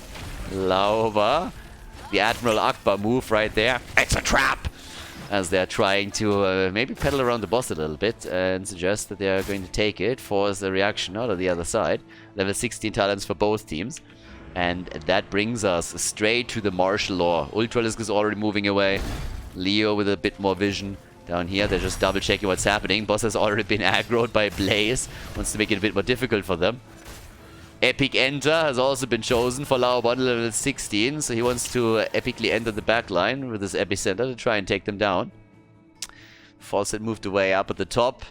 Lauba. The Admiral Akbar move right there. It's a trap! As they're trying to maybe pedal around the boss a little bit and suggest that they are going to take it, force a reaction out of the other side. Level 16 talents for both teams. And that brings us straight to the martial law. Ultralisk is already moving away. Leo with a bit more vision. Down here, they're just double checking what's happening. Boss has already been aggroed by Blaze. Wants to make it a bit more difficult for them. Epic Enter has also been chosen for Lauban level 16, so he wants to epically enter the backline with his epicenter to try and take them down. Fawcett moved away up at the top,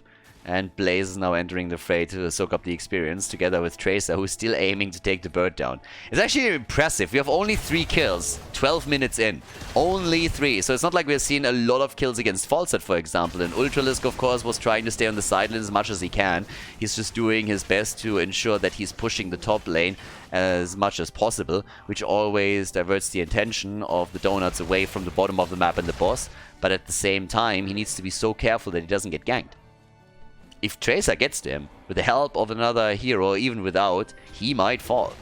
and Blaze is now entering the fray to soak up the experience, together with Tracer, who's still aiming to take the bird down. It's actually impressive. We have only 3 kills, 12 minutes in. Only 3. So it's not like we're seeing a lot of kills against Falset, for example. And Ultralisk, of course, was trying to stay on the sideline as much as he can. He's just doing his best to ensure that he's pushing the top lane as much as possible, which always diverts the attention of the Donuts away from the bottom of the map and the boss. But at the same time, he needs to be so careful that he doesn't get ganked. If Tracer gets to him, with the help of another hero, even without, he might fall.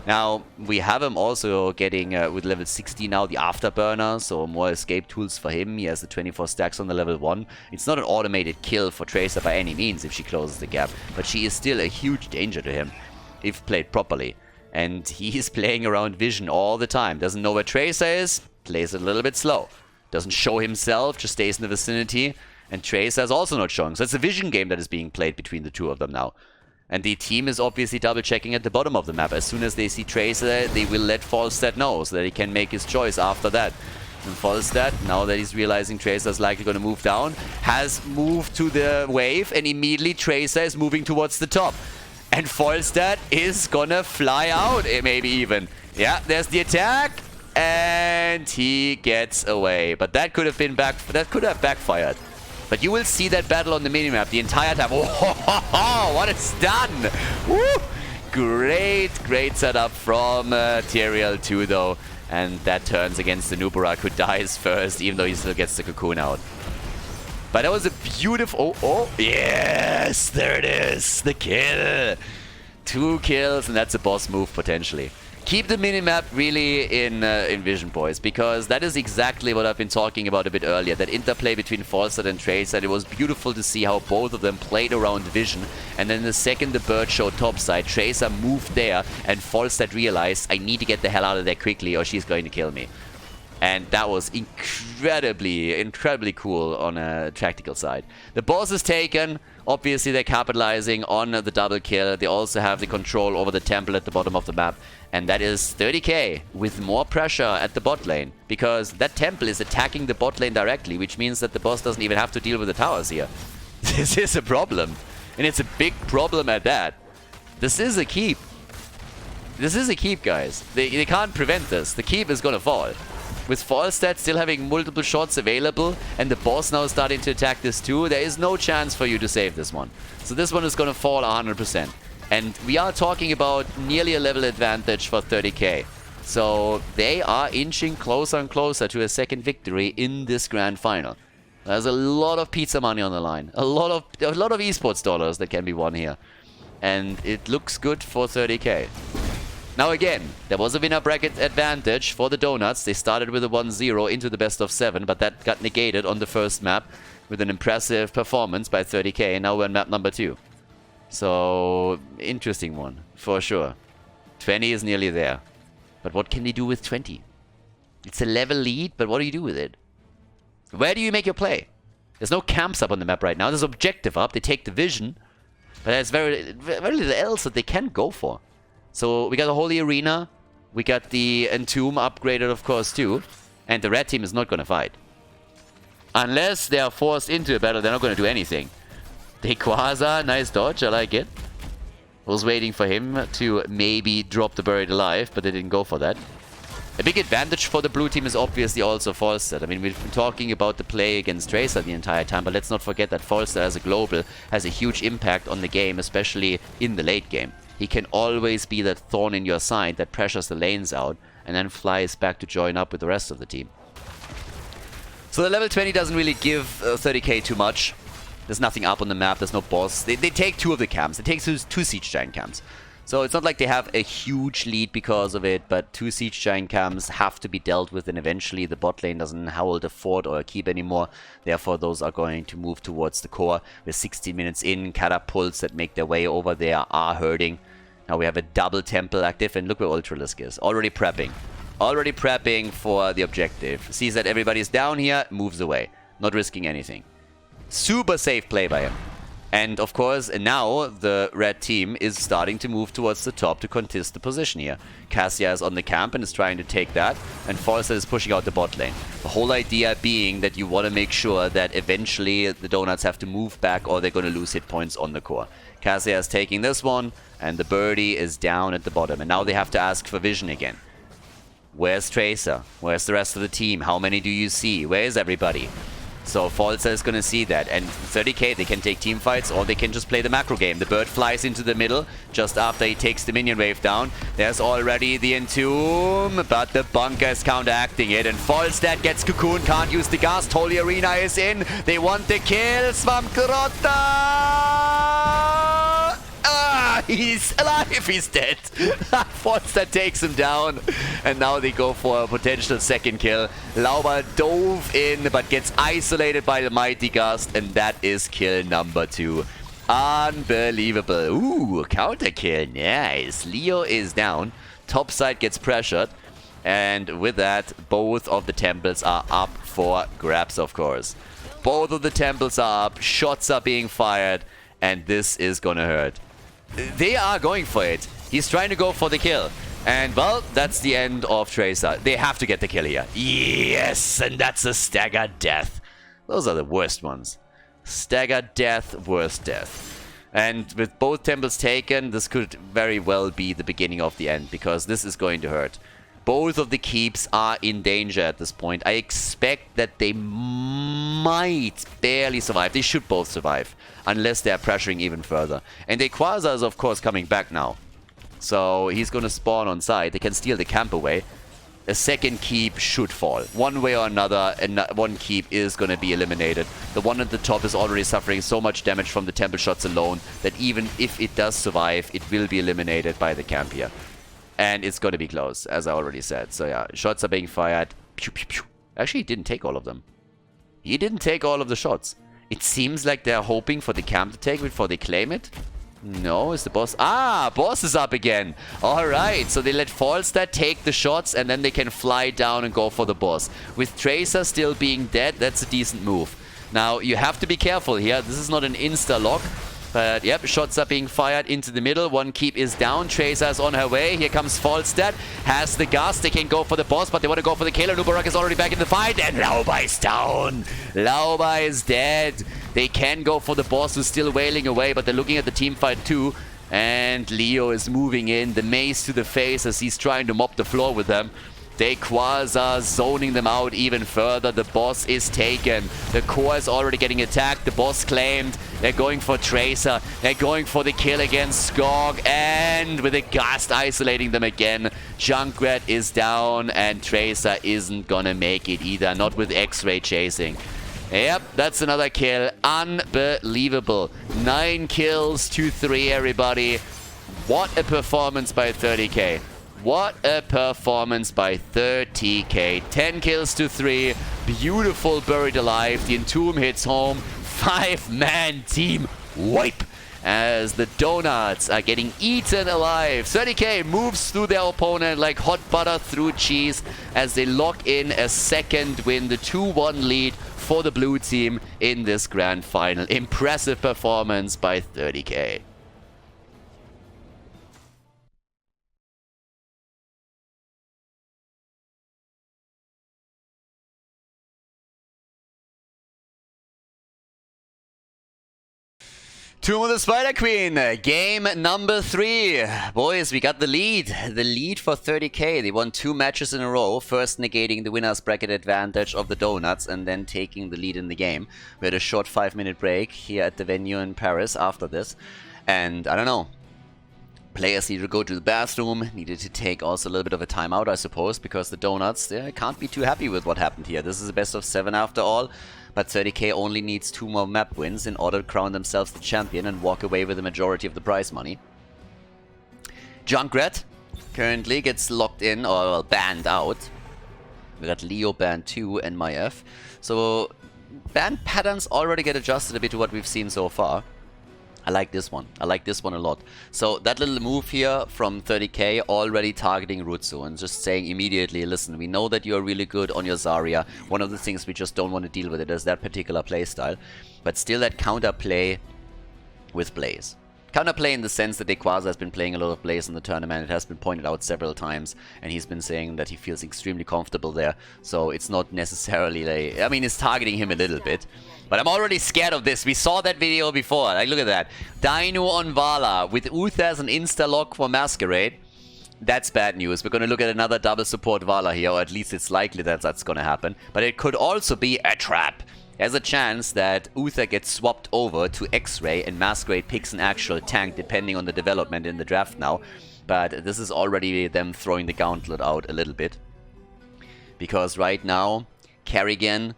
Now, we have him also getting, with level 60 now, the Afterburner, so more escape tools for him. He has the 24 stacks on the level 1. It's not an automated kill for Tracer by any means if she closes the gap, but she is still a huge danger to him, if played properly. And he's playing around vision all the time. Doesn't know where Tracer is, plays it a little bit slow. Doesn't show himself, just stays in the vicinity. And Tracer is also not showing. So it's a vision game that is being played between the two of them now. And the team is obviously double checking at the bottom of the map. As soon as they see Tracer, they will let Falstad know so that he can make his choice after that. And Falstad, now that he's realizing Tracer is likely going to move down, has moved to the wave, and immediately Tracer is moving towards the top. And Falstad is gonna fly out, maybe even. Yeah, there's the attack. And he gets away. But that could have been backfired. But you will see that battle on the minimap the entire time. Oh, what a stun! Woo! Great setup from Tyrael too, though. And that turns against the Nubarak, who dies first, even though he still gets the cocoon out. But that was a beautiful... Oh, yes! There it is! The kill! 2 kills, and that's a boss move, potentially. Keep the minimap really in vision, boys, because that is exactly what I've been talking about a bit earlier. That interplay between Falstad and Tracer, it was beautiful to see how both of them played around vision. And then the second the bird showed topside, Tracer moved there, and Falstad realized, I need to get the hell out of there quickly or she's going to kill me. And that was incredibly cool on a tactical side. The boss is taken. Obviously, they're capitalizing on the double kill. They also have the control over the temple at the bottom of the map. And that is 30k with more pressure at the bot lane. Because that temple is attacking the bot lane directly, which means that the boss doesn't even have to deal with the towers here. This is a problem. And it's a big problem at that. This is a keep. This is a keep, guys. They can't prevent this. The keep is gonna fall. With Volskaya still having multiple shots available and the boss now starting to attack this too, there is no chance for you to save this one. So this one is going to fall 100%. And we are talking about nearly a level advantage for 30k. So they are inching closer and closer to a second victory in this grand final. There's a lot of pizza money on the line. A lot of esports dollars that can be won here. And it looks good for 30k. Now again, there was a winner bracket advantage for the Donuts. They started with a 1-0 into the best of 7, but that got negated on the first map with an impressive performance by 30k, and now we're on map number 2. So, interesting one, for sure. 20 is nearly there. But what can they do with 20? It's a level lead, but what do you do with it? Where do you make your play? There's no camps up on the map right now. There's objective up. They take division, but there's very little else that they can go for. So we got the Holy Arena, we got the Entomb upgraded of course too, and the red team is not going to fight. Unless they are forced into a battle, they're not going to do anything. The Quasar, nice dodge, I like it. Was waiting for him to maybe drop the Buried Alive, but they didn't go for that. A big advantage for the blue team is obviously also Volskaya. I mean, we've been talking about the play against Tracer the entire time, but let's not forget that Volskaya as a global has a huge impact on the game, especially in the late game. He can always be that thorn in your side that pressures the lanes out and then flies back to join up with the rest of the team. So the level 20 doesn't really give 30k too much. There's nothing up on the map, there's no boss. They take 2 of the camps. They take 2 Siege Giant camps. So it's not like they have a huge lead because of it, but 2 Siege Giant camps have to be dealt with, and eventually the bot lane doesn't hold a fort or a keep anymore. Therefore, those are going to move towards the core. We're 16 minutes in, catapults that make their way over there are hurting. Now we have a double temple active, and look where Ultralisk is. Already prepping. Already prepping for the objective. Sees that everybody's down here, moves away. Not risking anything. Super safe play by him. And of course, now the red team is starting to move towards the top to contest the position here. Cassia is on the camp and is trying to take that, and Volskaya is pushing out the bot lane. The whole idea being that you want to make sure that eventually the Donuts have to move back or they're going to lose hit points on the core. Cassia is taking this one, and the birdie is down at the bottom. And now they have to ask for vision again. Where's Tracer? Where's the rest of the team? How many do you see? Where is everybody? So Volskaya is going to see that, and 30k, they can take team fights or they can just play the macro game. The bird flies into the middle just after he takes the minion wave down. There's already the Entomb, but the bunker is counteracting it, and Volskaya gets cocoon, can't use the ghast. Holy Arena is in, they want the kill. Swamp he's alive, he's dead. Volskaya takes him down, and now they go for a potential second kill. Lauber dove in, but gets isolated by the Mighty Gust, and that is kill number 2. Unbelievable. Ooh, counter kill, nice. Leo is down, top side gets pressured, and with that, both of the temples are up for grabs, of course. Both of the temples are up, shots are being fired, and this is gonna hurt. They are going for it. He's trying to go for the kill. And, well, that's the end of Tracer. They have to get the kill here. Yes! And that's a stagger death. Those are the worst ones. Stagger death, worst death. And with both temples taken, this could very well be the beginning of the end, because this is going to hurt. Both of the keeps are in danger at this point. I expect that they might barely survive. They should both survive, unless they're pressuring even further. And the Quasar is, of course, coming back now. So he's going to spawn on side. They can steal the camp away. A second keep should fall. One way or another, and one keep is going to be eliminated. The one at the top is already suffering so much damage from the temple shots alone that even if it does survive, it will be eliminated by the camp here. And it's going to be close, as I already said. So yeah, shots are being fired. Pew, pew, pew. Actually, he didn't take all of them. He didn't take all of the shots. It seems like they're hoping for the camp to take it before they claim it. No, is the boss... Ah, boss is up again. Alright, so they let Volskaya take the shots and then they can fly down and go for the boss. With Tracer still being dead, that's a decent move. Now, you have to be careful here. This is not an insta-lock. But, yep, shots are being fired into the middle. One keep is down. Tracer is on her way. Here comes Volskaya. Has the gas. They can go for the boss, but they want to go for the killer. Nubarak is already back in the fight. And Lauba is down. Lauba is dead. They can go for the boss, who's still wailing away, but they're looking at the team fight too. And Leo is moving in. The mace to the face as he's trying to mop the floor with them. Quasar zoning them out even further. The boss is taken. The core is already getting attacked. The boss claimed. They're going for Tracer. They're going for the kill against Skog. And with a Gast isolating them again. Junkrat is down and Tracer isn't gonna make it either. Not with X-Ray chasing. Yep, that's another kill. Unbelievable. 9 kills to 3, everybody. What a performance by 30k. What a performance by 30k. 10 kills to 3. Beautiful buried alive. The Entomb hits home. 5-man team wipe as the donuts are getting eaten alive. 30k moves through their opponent like hot butter through cheese as they lock in a second win. The 2-1 lead for the blue team in this grand final. Impressive performance by 30k. Tomb of the Spider Queen, game number 3. Boys, we got the lead. The lead for 30k. They won 2 matches in a row. First negating the winner's bracket advantage of the Donuts and then taking the lead in the game. We had a short 5-minute break here at the venue in Paris after this. And I don't know. Players needed to go to the bathroom, needed to take also a little bit of a timeout, I suppose, because the Donuts, they can't be too happy with what happened here. This is a best of 7 after all. But 30k only needs 2 more map wins in order to crown themselves the champion and walk away with the majority of the prize money. Junkrat currently gets locked in, or well, banned out. We got Leo banned too and Maiev. So ban patterns already get adjusted a bit to what we've seen so far. I like this one. I like this one a lot. So that little move here from 30k already targeting Rutsu and just saying immediately, listen, we know that you're really good on your Zarya. One of the things we just don't want to deal with it is that particular playstyle. But still that counterplay with Blaze. Counterplay in the sense that Quasar has been playing a lot of Blaze in the tournament. It has been pointed out several times, and he's been saying that he feels extremely comfortable there. So it's not necessarily like... I mean, it's targeting him a little bit. But I'm already scared of this. We saw that video before. Like, look at that. Dino on Vala with Uther as an insta-lock for Masquerade. That's bad news. We're going to look at another double support Vala here, or at least it's likely that that's going to happen. But it could also be a trap. There's a chance that Uther gets swapped over to X-Ray and Masquerade picks an actual tank depending on the development in the draft now. But this is already them throwing the gauntlet out a little bit. Because right now, Kerrigan,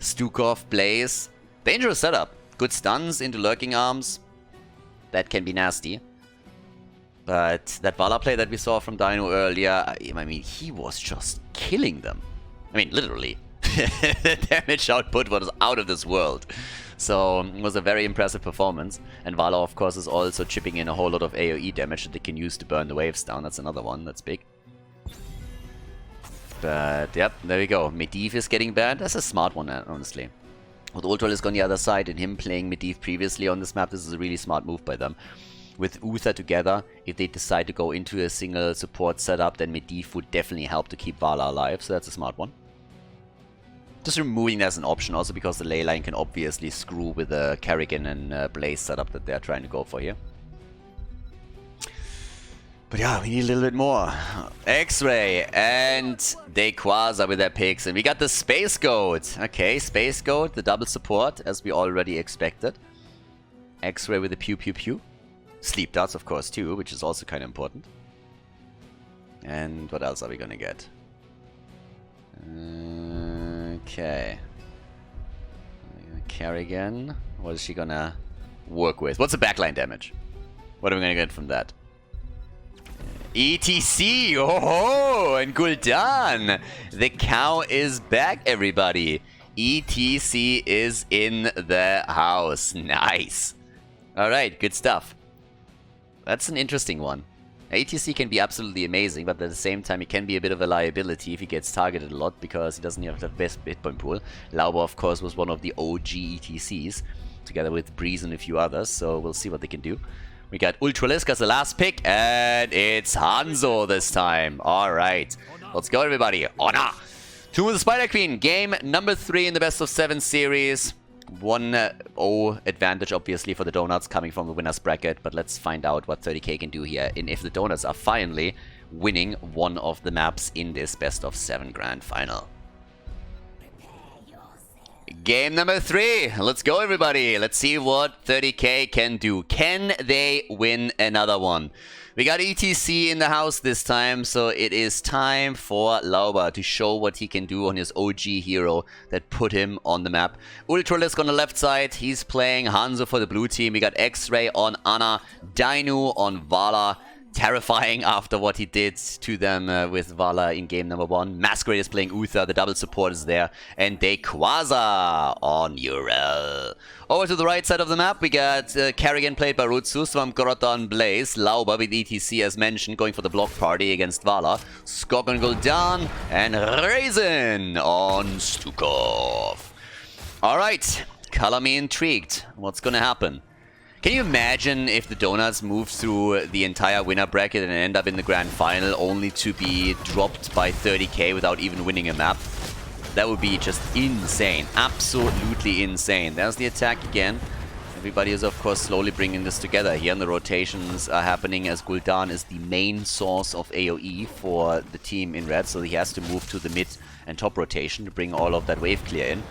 Stukov, Blaze, dangerous setup. Good stuns into lurking arms. That can be nasty. But that Vala play that we saw from Dino earlier, I mean, he was just killing them. I mean, literally. The damage output was out of this world. So it was a very impressive performance. And Vala, of course, is also chipping in a whole lot of AoE damage that they can use to burn the waves down. That's another one. That's big. But, yep, there we go. Medivh is getting banned. That's a smart one, honestly. With Ultralisk on the other side and him playing Medivh previously on this map, this is a really smart move by them. With Uther together, if they decide to go into a single support setup, then Medivh would definitely help to keep Vala alive. So that's a smart one. Just removing that as an option also because the ley line can obviously screw with the Kerrigan and Blaze setup that they're trying to go for here. But yeah, we need a little bit more. X-Ray and Quasar with their picks. And we got the Space Goat. Okay, Space Goat, the double support, as we already expected. X-Ray with the pew pew pew. Sleep darts, of course, too, which is also kind of important. And what else are we gonna get? Okay. Kerrigan. What is she gonna work with? What's the backline damage? What are we gonna get from that? ETC! Oh, and Gul'dan! The cow is back, everybody. ETC is in the house. Nice. Alright, good stuff. That's an interesting one. ATC can be absolutely amazing, but at the same time he can be a bit of a liability if he gets targeted a lot, because he doesn't have the best hitpoint pool. Lauber, of course, was one of the OG ETCs, together with Breeze and a few others, so we'll see what they can do. We got Ultralisk as the last pick, and it's Hanzo this time. Alright, let's go everybody. Honor! Tomb of the Spider Queen, game number 3 in the best of 7 series. 1-0 advantage, obviously, for the Donuts coming from the winner's bracket, but let's find out what 30k can do here, and if the Donuts are finally winning one of the maps in this best of 7 grand final. Game number 3. Let's go, everybody. Let's see what 30k can do. Can they win another one? We got ETC in the house this time, so it is time for Lauber to show what he can do on his OG hero that put him on the map. Ultralisk on the left side, he's playing Hanzo for the blue team. We got X-Ray on Ana, Dainu on Vala. Terrifying after what he did to them with Vala in game number 1. Masquerade is playing Uther, the double support is there, and Dequaza on Urel. Over to the right side of the map, we got Kerrigan played by Rutsu, Swamgrota on Blaze, Lauber with ETC as mentioned, going for the block party against Vala, Skog on Gul'dan, and Raisin on Stukov. Alright, color me intrigued. What's gonna happen? Can you imagine if the Donuts move through the entire winner bracket and end up in the grand final only to be dropped by 30k without even winning a map? That would be just insane. Absolutely insane. There's the attack again. Everybody is, of course, slowly bringing this together here, and the rotations are happening as Gul'dan is the main source of AoE for the team in red, so he has to move to the mid and top rotation to bring all of that wave clear in.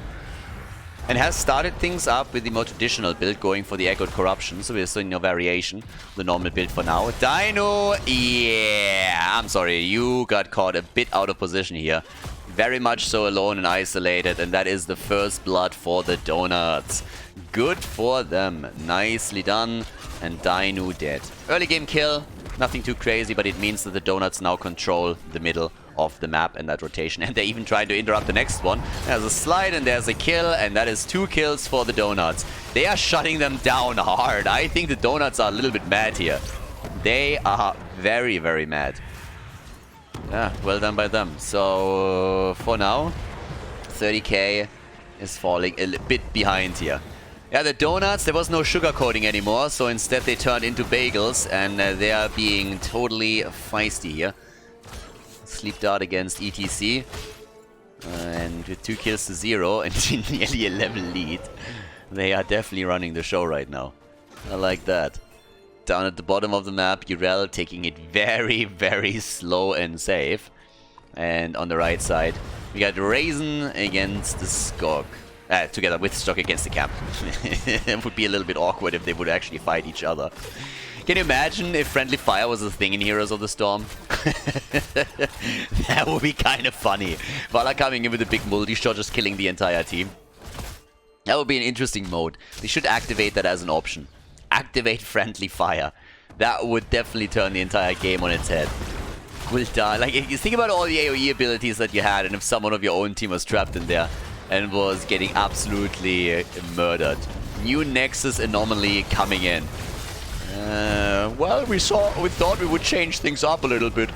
And has started things up with the more traditional build, going for the Echoed Corruption, so we're seeing no variation. The normal build for now. Dino, yeah, I'm sorry, you got caught a bit out of position here. Very much so alone and isolated, and that is the first blood for the Donuts. Good for them, nicely done, and Dino dead. Early game kill, nothing too crazy, but it means that the Donuts now control the middle of the map and that rotation, and they're even trying to interrupt the next one. There's a slide and there's a kill, and that is 2 kills for the Donuts. They are shutting them down hard. I think the Donuts are a little bit mad here. They are very, very mad. Yeah, well done by them. So for now, 30k is falling a bit behind here. Yeah, the Donuts, there was no sugar coating anymore, so instead they turned into bagels, and they are being totally feisty here. Sleep Dart against ETC, and with 2 kills to 0 and nearly a level lead, they are definitely running the show right now. I like that. Down at the bottom of the map, Urel taking it very, very slow and safe. And on the right side, we got Raisin against the Skog. Together with Skog against the camp. It would be a little bit awkward if they would actually fight each other. Can you imagine if friendly fire was a thing in Heroes of the Storm? That would be kind of funny. Vala coming in with a big multi-shot, just killing the entire team. That would be an interesting mode. They should activate that as an option. Activate friendly fire. That would definitely turn the entire game on its head. Gul'dan, like, you think about all the AoE abilities that you had, and if someone of your own team was trapped in there and was getting absolutely murdered. New Nexus anomaly coming in. Well, we thought we would change things up a little bit.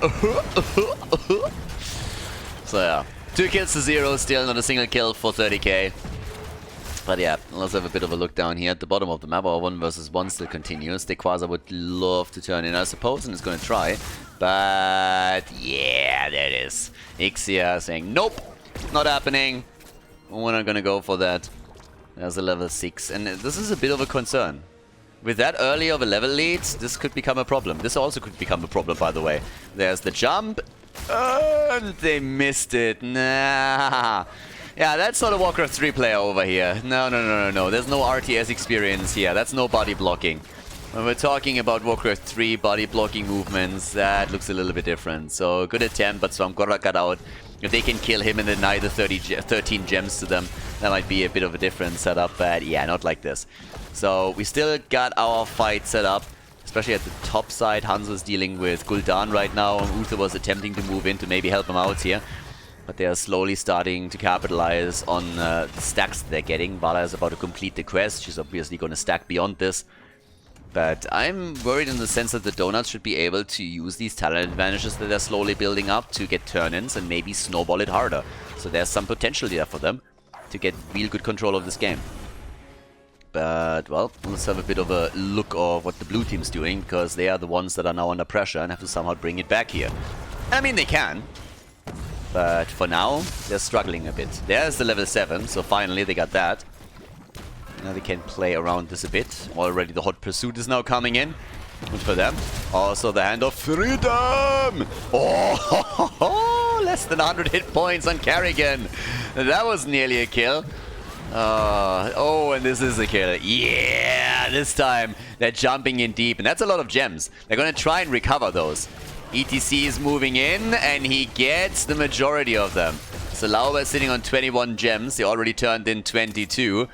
So yeah, 2 kills to 0, still not a single kill for 30k. But yeah, let's have a bit of a look down here at the bottom of the map. Our 1 versus 1 still continues. Dequaza would love to turn in, I suppose, and is going to try. But yeah, there it is. Ixia saying, nope, not happening. We're not going to go for that. There's a level 6, and this is a bit of a concern. With that early of a level lead, this could become a problem. This also could become a problem, by the way. There's the jump, and they missed it. Nah. Yeah, that's not a Warcraft 3 player over here. No. There's no RTS experience here. That's no body blocking. When we're talking about Warcraft 3 body blocking movements, that looks a little bit different. So, good attempt, but Swamgrota got out. If they can kill him and deny the 13 gems to them, that might be a bit of a different setup, but yeah, not like this. So we still got our fight set up, especially at the top side. Hanzo is dealing with Gul'dan right now. Uther was attempting to move in to maybe help him out here, but they are slowly starting to capitalize on the stacks they're getting. Vala is about to complete the quest. She's obviously going to stack beyond this. But I'm worried in the sense that the Donuts should be able to use these talent advantages that they're slowly building up to get turn-ins and maybe snowball it harder. So there's some potential there for them to get real good control of this game. But, well, let's have a bit of a look of what the blue team's doing, because they are the ones that are now under pressure and have to somehow bring it back here. I mean, they can. But for now, they're struggling a bit. There's the level 7, so finally they got that. Now they can play around this a bit. Already the hot pursuit is now coming in. Good for them. Also the hand of freedom! Oh, less than 100 hit points on Carrigan. That was nearly a kill. Oh, and this is a kill. Yeah, this time they're jumping in deep. And that's a lot of gems. They're going to try and recover those. ETC is moving in, and he gets the majority of them. So Lauber is sitting on 21 gems. They already turned in 22.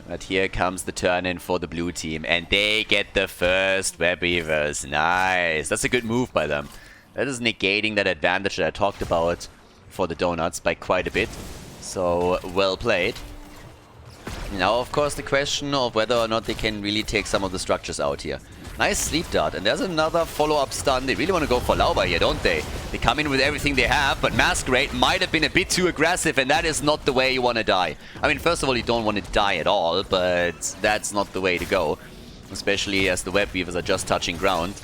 But here comes the turn-in for the blue team. And they get the first web weavers. Nice. That's a good move by them. That is negating that advantage that I talked about for the Donuts by quite a bit. So, well played. Now, of course, the question of whether or not they can really take some of the structures out here. Nice sleep dart, and there's another follow-up stun. They really want to go for Lauber here, don't they? They come in with everything they have, but Masquerade might have been a bit too aggressive, and that is not the way you want to die. I mean, first of all, you don't want to die at all, but that's not the way to go. Especially as the web weavers are just touching ground.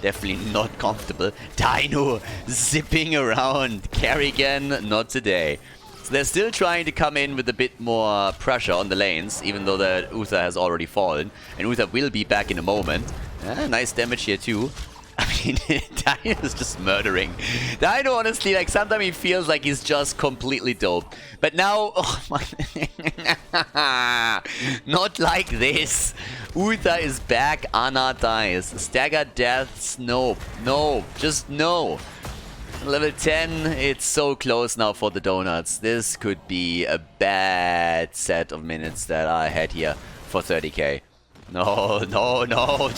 Definitely not comfortable. Dino zipping around. Carrigan, not today. So they're still trying to come in with a bit more pressure on the lanes, even though the Uther has already fallen. And Uther will be back in a moment. Nice damage here too. I mean, Dino is just murdering. Dino, honestly, like, sometimes he feels like he's just completely dope. But now, oh my... Not like this. Uther is back, Anna dies. Stagger deaths, no. No, just no. Level 10, it's so close now for the Donuts. This could be a bad set of minutes that I had here for 30k. No, no, no.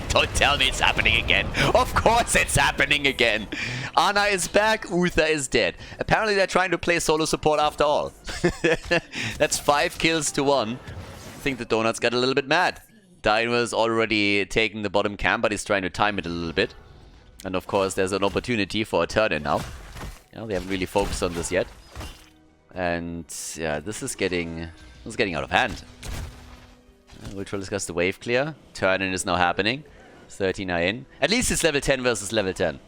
Don't tell me it's happening again. Of course it's happening again. Anna is back, Uther is dead. Apparently they're trying to play solo support after all. That's 5 kills to 1. I think the Donuts got a little bit mad. Dino is already taking the bottom camp, but he's trying to time it a little bit. And of course there's an opportunity for a turn-in now. You know, they haven't really focused on this yet. And yeah, this is getting out of hand. Ultra discuss the wave clear. Turn-in is now happening. 13 are in. At least it's level 10 versus level 10.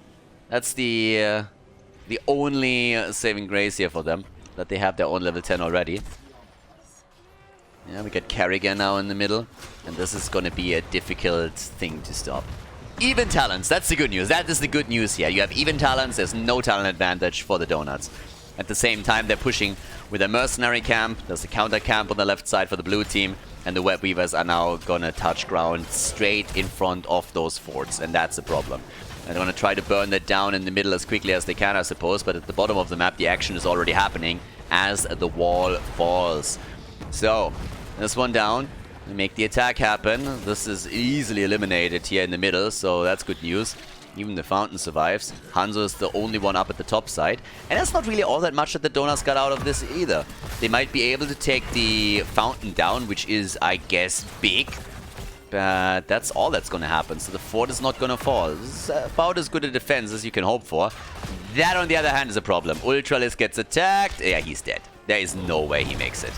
That's the only saving grace here for them. That they have their own level 10 already. Yeah, we got Carrigan now in the middle. And this is going to be a difficult thing to stop. Even talents, that's the good news. That is the good news here. You have even talents, there's no talent advantage for the Donuts. At the same time, they're pushing with a mercenary camp. There's a counter camp on the left side for the blue team. And the web weavers are now gonna touch ground straight in front of those forts. And that's the problem. They're gonna try to burn that down in the middle as quickly as they can, I suppose. But at the bottom of the map, the action is already happening as the wall falls. So, this one down. Make the attack happen. This is easily eliminated here in the middle, so that's good news. Even the fountain survives. Hanzo is the only one up at the top side. And that's not really all that much that the Donuts got out of this either. They might be able to take the fountain down, which is, I guess, big. But that's all that's going to happen. So the fort is not going to fall. This is about as good a defense as you can hope for. That, on the other hand, is a problem. Ultralis gets attacked. Yeah, he's dead. There is no way he makes it.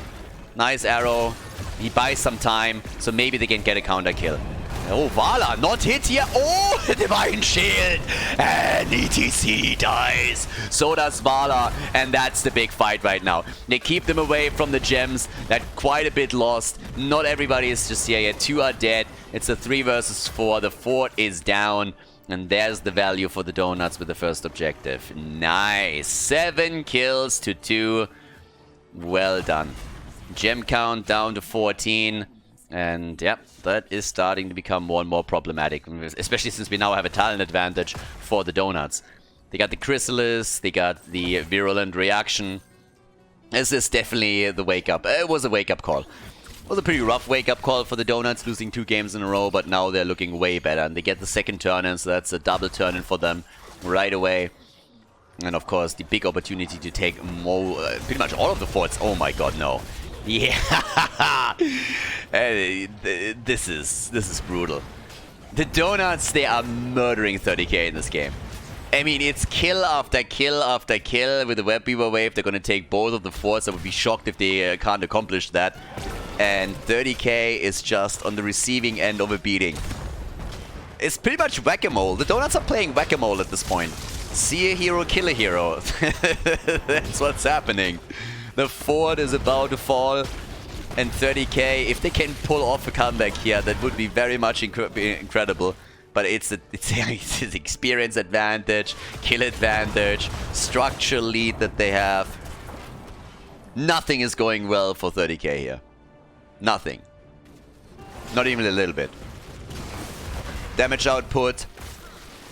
Nice arrow. He buys some time, so maybe they can get a counter kill. Oh, Vala, not hit here. Oh, the Divine Shield. And ETC dies. So does Vala. And that's the big fight right now. They keep them away from the gems. That quite a bit lost. Not everybody is just here yet. 2 are dead. It's a 3 versus 4. The fort is down. And there's the value for the Donuts with the first objective. Nice. 7 kills to 2. Well done. Gem count down to 14. And yeah, that is starting to become more and more problematic. Especially since we now have a talent advantage for the Donuts. They got the Chrysalis, they got the Virulent Reaction. This is definitely the wake-up. It was a wake-up call. It was a pretty rough wake-up call for the Donuts, losing 2 games in a row. But now they're looking way better. And they get the second turn-in, so that's a double turn-in for them right away. And of course, the big opportunity to take pretty much all of the forts. Oh my god, no. Yeah. This is brutal. The Donuts, they are murdering 30k in this game. I mean, it's kill after kill after kill with the Web Weaver wave. They're going to take both of the forts. I would be shocked if they can't accomplish that. And 30k is just on the receiving end of a beating. It's pretty much whack-a-mole. The Donuts are playing whack-a-mole at this point. See a hero, kill a hero. That's what's happening. The fort is about to fall. And 30k, if they can pull off a comeback here, that would be very much incredible. But it's an experience advantage, kill advantage, structural lead that they have. Nothing is going well for 30k here. Nothing. Not even a little bit. Damage output.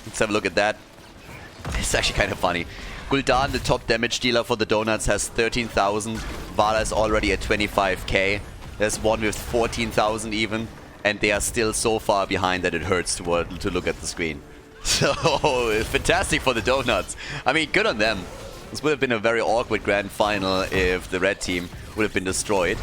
Let's have a look at that. It's actually kind of funny. Gul'dan, the top damage dealer for the Donuts, has 13,000. Vala is already at 25k. There's one with 14,000 even. And they are still so far behind that it hurts to look at the screen. So, fantastic for the Donuts. I mean, good on them. This would have been a very awkward grand final if the red team would have been destroyed.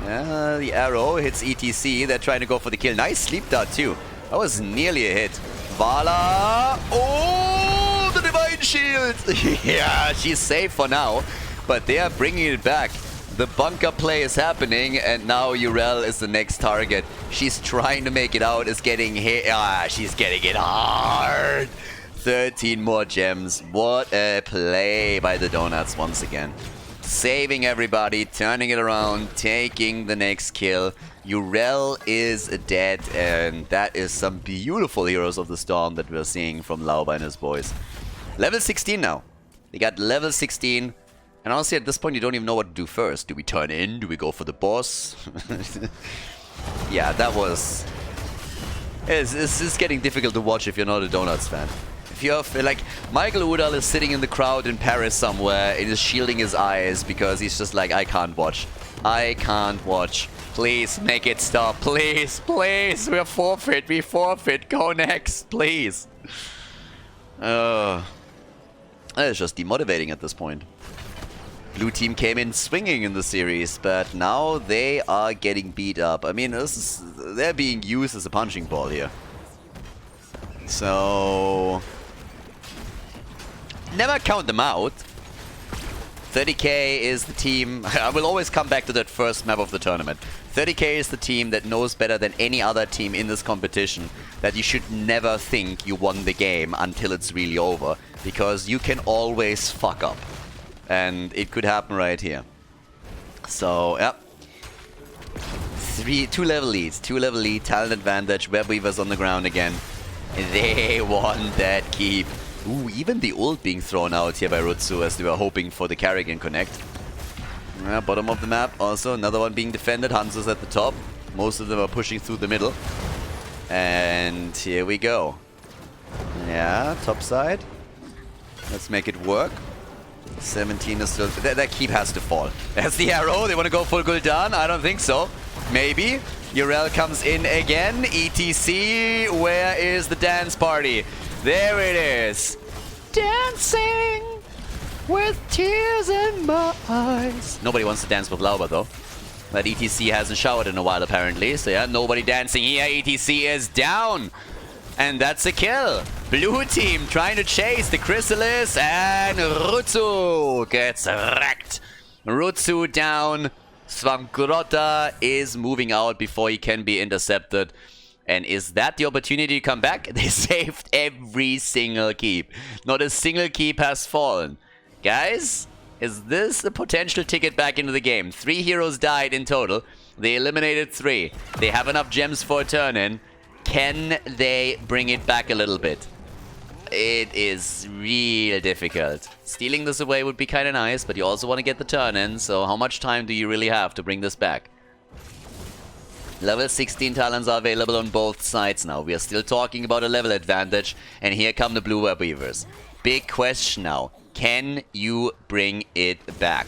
The arrow hits ETC. They're trying to go for the kill. Nice sleep dart too. That was nearly a hit. Vala. Oh, the Divine Shield. Yeah, she's safe for now. But they are bringing it back. The bunker play is happening, and now Urel is the next target. She's trying to make it out, is getting hit. Ah, she's getting it hard. 13 more gems. What a play by the Donuts once again. Saving everybody, turning it around, taking the next kill. Urel is dead, and that is some beautiful Heroes of the Storm that we're seeing from Lauba and his boys. Level 16 now. They got level 16. And honestly, at this point, you don't even know what to do first. Do we turn in? Do we go for the boss? Yeah, that was... This is getting difficult to watch if you're not a Donuts fan. If you're... Like, Michael Udall is sitting in the crowd in Paris somewhere and is shielding his eyes because he's just like, I can't watch. I can't watch. Please, make it stop. Please, please. We're forfeit. We forfeit. Go next, please. That is just demotivating at this point. Blue team came in swinging in the series, but now they are getting beat up. I mean, they're being used as a punching ball here. So... never count them out. 30k is the team... I will always come back to that first map of the tournament. 30k is the team that knows better than any other team in this competition that you should never think you won the game until it's really over. Because you can always fuck up. And it could happen right here. So, yep. Two level leads, talent advantage, Web Weavers on the ground again. They won that keep. Ooh, even the ult being thrown out here by Rutsu as they were hoping for the Carrigan connect. Bottom of the map, also another one being defended. Hanzo's at the top. Most of them are pushing through the middle. And here we go. Yeah, top side. Let's make it work. 17 is still... That keep has to fall. That's the arrow. They want to go full Gul'dan? I don't think so. Maybe. Urel comes in again. ETC. Where is the dance party? There it is. Dancing with tears in my eyes. Nobody wants to dance with Lauba though. But ETC hasn't showered in a while apparently. So yeah, nobody dancing here. ETC is down. And that's a kill. Blue team trying to chase the Chrysalis, and Rutsu gets wrecked. Rutsu down. Svamgrotta is moving out before he can be intercepted. And is that the opportunity to come back? They saved every single keep. Not a single keep has fallen. Guys, is this a potential ticket back into the game? 3 heroes died in total. They eliminated 3. They have enough gems for a turn-in. Can they bring it back a little bit? It is real difficult. Stealing this away would be kind of nice, but you also want to get the turn in, so how much time do you really have to bring this back? Level 16 talents are available on both sides now. We are still talking about a level advantage, and here come the blue Web Weavers. Big question now. Can you bring it back?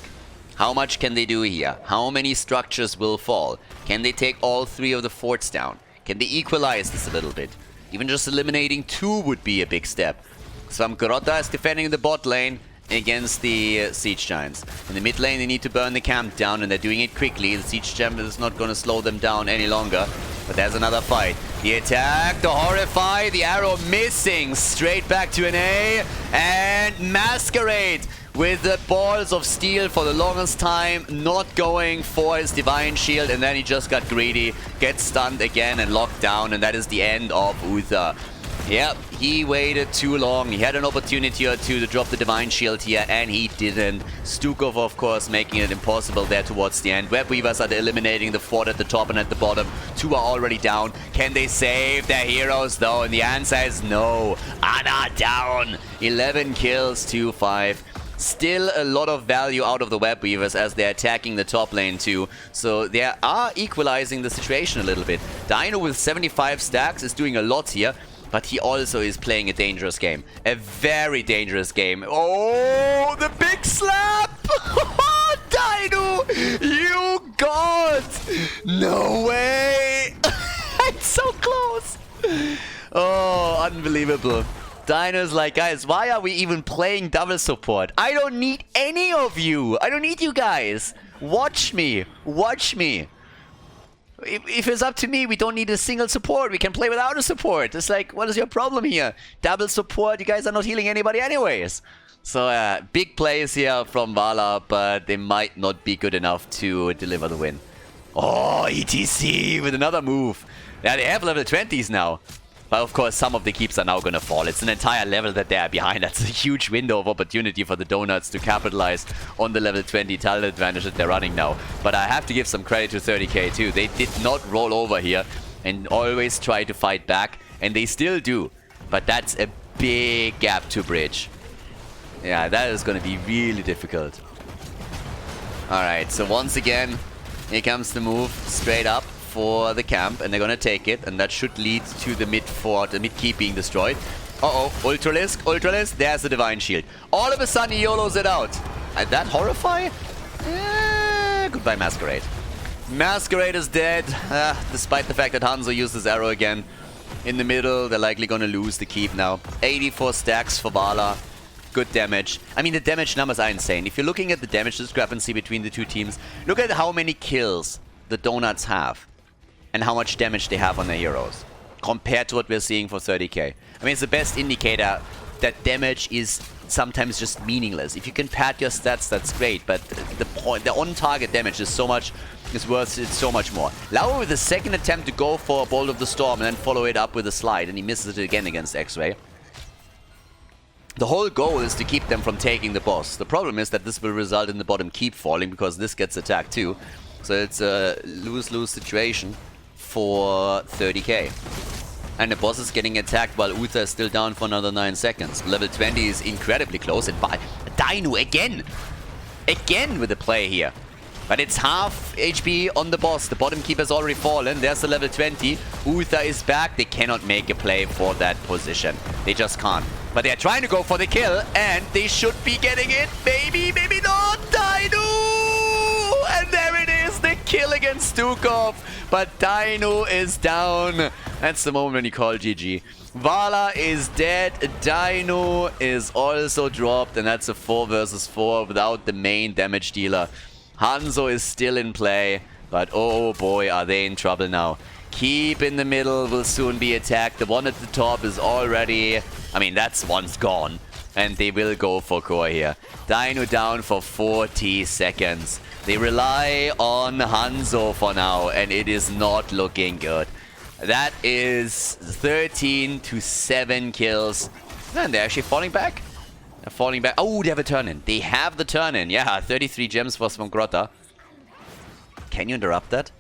How much can they do here? How many structures will fall? Can they take all 3 of the forts down? Can they equalize this a little bit? Even just eliminating 2 would be a big step. Svamgrotta is defending the bot lane, against the Siege Giants. In the mid lane, they need to burn the camp down, and they're doing it quickly. The Siege Giant is not going to slow them down any longer. But there's another fight. The attack, the Horrify, the arrow missing. Straight back to an A. And Masquerade with the balls of steel for the longest time, not going for his Divine Shield, and then he just got greedy, gets stunned again and locked down, and that is the end of Uther. Yep, he waited too long. He had an opportunity or two to drop the Divine Shield here, and he didn't. Stukov, of course, making it impossible there towards the end. Web Weavers are eliminating the fort at the top and at the bottom. 2 are already down. Can they save their heroes, though? And the answer is no. Ana down. 11 kills, 2-5. Still a lot of value out of the Web Weavers as they're attacking the top lane too. So they are equalizing the situation a little bit. Dino with 75 stacks is doing a lot here. But he also is playing a dangerous game. A very dangerous game. Oh, the big slap! Dino! You god! No way! It's so close! Oh, unbelievable. Dino's like, guys, why are we even playing double support? I don't need any of you. I don't need you guys. Watch me. Watch me. If it's up to me, we don't need a single support. We can play without a support. It's like, what is your problem here? Double support, you guys are not healing anybody anyways. So, big plays here from Vala, but they might not be good enough to deliver the win. Oh, ETC with another move. Yeah, they have level 20s now. But of course, some of the keeps are now going to fall. It's an entire level that they are behind. That's a huge window of opportunity for the Donuts to capitalize on the level 20 talent advantage that they're running now. But I have to give some credit to 30k too. They did not roll over here and always try to fight back. And they still do. But that's a big gap to bridge. Yeah, that is going to be really difficult. Alright, so once again, here comes the move straight up for the camp, and they're gonna take it, and that should lead to the mid fort, the mid keep being destroyed. Uh-oh, Ultralisk, there's the Divine Shield. All of a sudden, he YOLOs it out. And that Horrify? Goodbye, Masquerade. Masquerade is dead, despite the fact that Hanzo used his arrow again. In the middle, they're likely gonna lose the keep now. 84 stacks for Vala. Good damage. I mean, the damage numbers are insane. If you're looking at the damage discrepancy between the two teams, look at how many kills the Donuts have. And how much damage they have on their heroes compared to what we're seeing for 30k. I mean, it's the best indicator that damage is sometimes just meaningless. If you can pad your stats, that's great, but the on-target damage is worth it so much more. Lau with the second attempt to go for Bolt of the Storm and then follow it up with a slide, and he misses it again against X-Ray. The whole goal is to keep them from taking the boss. The problem is that this will result in the bottom keep falling because this gets attacked too. So it's a lose-lose situation for 30k. And the boss is getting attacked while Uther is still down for another 9 seconds. Level 20 is incredibly close, and Dino again! Again with the play here. But it's half HP on the boss. The bottom keep has already fallen. There's the level 20. Uther is back. They cannot make a play for that position. They just can't. But they're trying to go for the kill, and they should be getting it. Maybe, maybe not. Dino! And there it is, the kill against Stukov. But Dino is down. That's the moment when you call GG. Vala is dead. Dino is also dropped, and that's a 4 versus 4 without the main damage dealer. Hanzo is still in play, but oh boy, are they in trouble now. Keep in the middle will soon be attacked. The one at the top is already... I mean, that's one's gone. And they will go for core here. Dino down for 40 seconds. They rely on Hanzo for now, and it is not looking good. That is 13 to 7 kills. And they're actually falling back. They're falling back. Oh, they have a turn-in. They have the turn-in. Yeah, 33 gems for Svongrota. Can you interrupt that?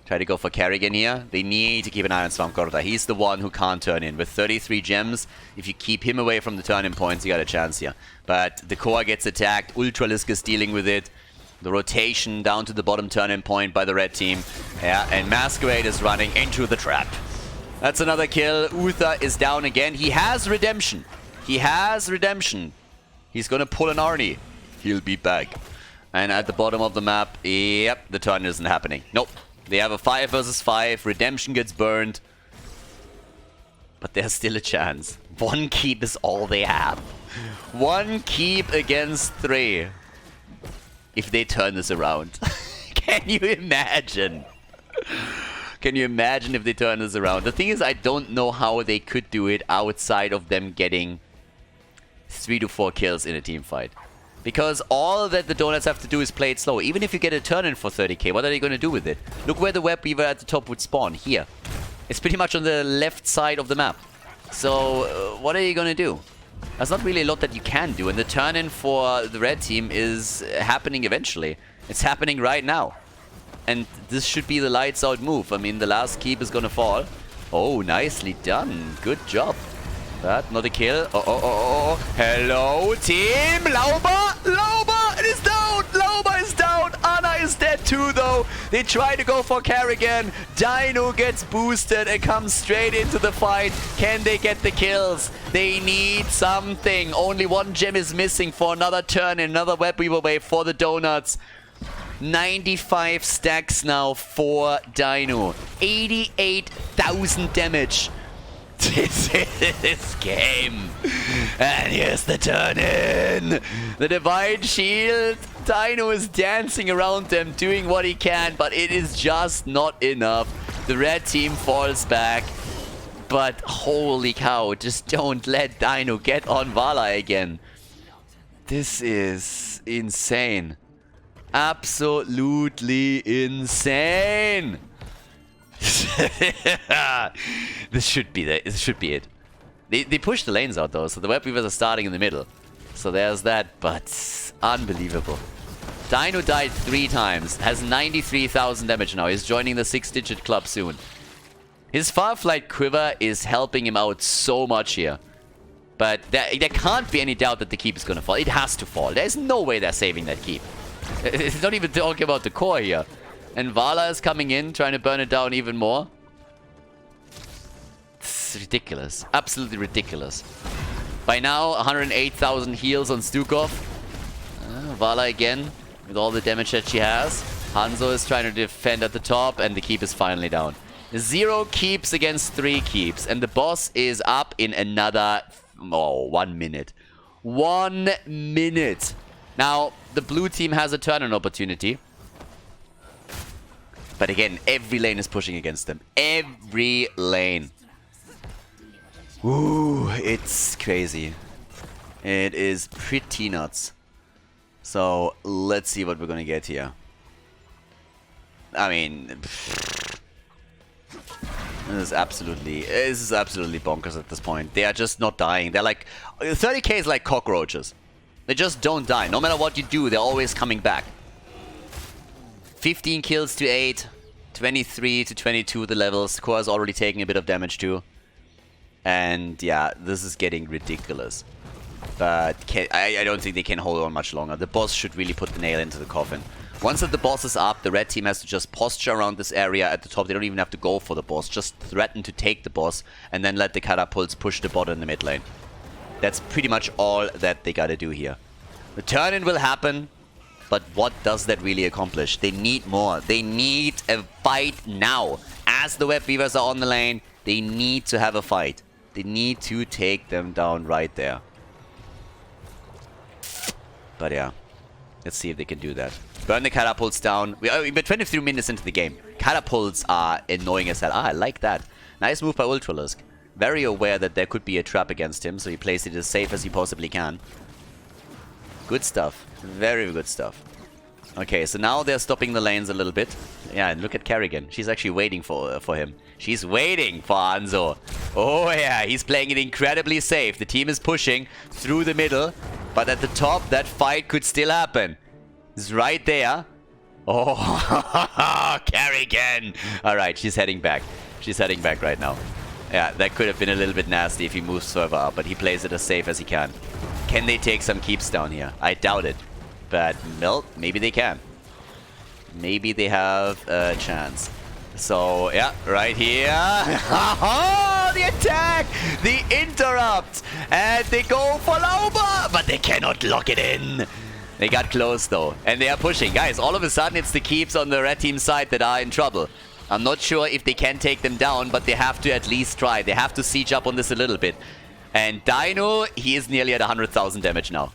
Try to go for Kerrigan here. They need to keep an eye on Svongrota. He's the one who can't turn in. With 33 gems, if you keep him away from the turn-in points, you got a chance here. But the core gets attacked. Ultralisk is dealing with it. The rotation down to the bottom turn-in point by the red team. Yeah, and Masquerade is running into the trap. That's another kill. Uther is down again. He has redemption. He has redemption. He's gonna pull an Arnie. He'll be back. And at the bottom of the map, yep, the turn isn't happening. Nope. They have a 5 versus 5. Redemption gets burned. But there's still a chance. One keep is all they have. 1 keep against 3. If they turn this around. Can you imagine? Can you imagine if they turn this around? The thing is, I don't know how they could do it outside of them getting 3 to 4 kills in a team fight. Because all that the Donuts have to do is play it slow. Even if you get a turn in for 30k, what are they going to do with it? Look where the Web Weaver at the top would spawn. Here. It's pretty much on the left side of the map. So, what are you going to do? There's not really a lot that you can do. And the turn in for the red team is happening eventually. It's happening right now. And this should be the lights out move. I mean, the last keep is going to fall. Oh, nicely done. Good job. But not a kill. Oh. Hello, team. Lauber. It is down. Lauber is down. Anna is dead too, though. They try to go for Kerrigan. Dino gets boosted and comes straight into the fight. Can they get the kills? They need something. Only 1 gem is missing for another turn. Another Web Weaver wave for the Donuts. 95 stacks now for Dino. 88,000 damage. This game. And here's the turn in. The Divine Shield. Dino is dancing around them, doing what he can, but it is just not enough. The red team falls back. But holy cow, just don't let Dino get on Vala again. This is insane. Absolutely insane. This should be it. They push the lanes out though, so the Web Weavers are starting in the middle. So there's that, but unbelievable. Dino died 3 times, has 93,000 damage now. He's joining the 6-digit club soon. His Farflight Quiver is helping him out so much here. But there can't be any doubt that the keep is going to fall. It has to fall. There's no way they're saving that keep. It's not even talking about the core here. And Vala is coming in, trying to burn it down even more. It's ridiculous. Absolutely ridiculous. By now, 108,000 heals on Stukov. Vala again, with all the damage that she has. Hanzo is trying to defend at the top, and the keep is finally down. 0 keeps against 3 keeps. And the boss is up in another... 1 minute. 1 minute. Now, the blue team has a turn-in opportunity. But again, every lane is pushing against them. Every lane. Ooh, it's crazy. It is pretty nuts. So, let's see what we're gonna get here. I mean... This is absolutely bonkers at this point. They are just not dying. They're like... 30k is like cockroaches. They just don't die. No matter what you do, they're always coming back. 15 kills to 8. 23 to 22 the levels. Core is already taking a bit of damage too. And yeah, this is getting ridiculous. But I don't think they can hold on much longer. The boss should really put the nail into the coffin. Once that the boss is up, the red team has to just posture around this area at the top. They don't even have to go for the boss. Just threaten to take the boss and then let the catapults push the bot in the mid lane. That's pretty much all that they gotta do here. The turn-in will happen, but what does that really accomplish? They need more. They need a fight now. As the Web Weavers are on the lane, they need to have a fight. They need to take them down right there. But yeah, let's see if they can do that. Burn the catapults down. We're 23 minutes into the game. Catapults are annoying as hell. Ah, I like that. Nice move by Ultralisk. Very aware that there could be a trap against him, so he plays it as safe as he possibly can. Good stuff. Very good stuff. Okay, so now they're stopping the lanes a little bit. Yeah, and look at Kerrigan. She's actually waiting for him. She's waiting for Hanzo. Oh yeah, he's playing it incredibly safe. The team is pushing through the middle, but at the top, that fight could still happen. It's right there. Oh, Kerrigan. All right, she's heading back. She's heading back right now. Yeah, that could have been a little bit nasty if he moves further up, but he plays it as safe as he can. Can they take some keeps down here? I doubt it. But, well, maybe they can. Maybe they have a chance. So, yeah, right here. The attack! The interrupt! And they go for Lauber! But they cannot lock it in. They got close, though. And they are pushing. Guys, all of a sudden, it's the keeps on the red team side that are in trouble. I'm not sure if they can take them down, but they have to at least try. They have to siege up on this a little bit. And Dino, he is nearly at 100,000 damage now.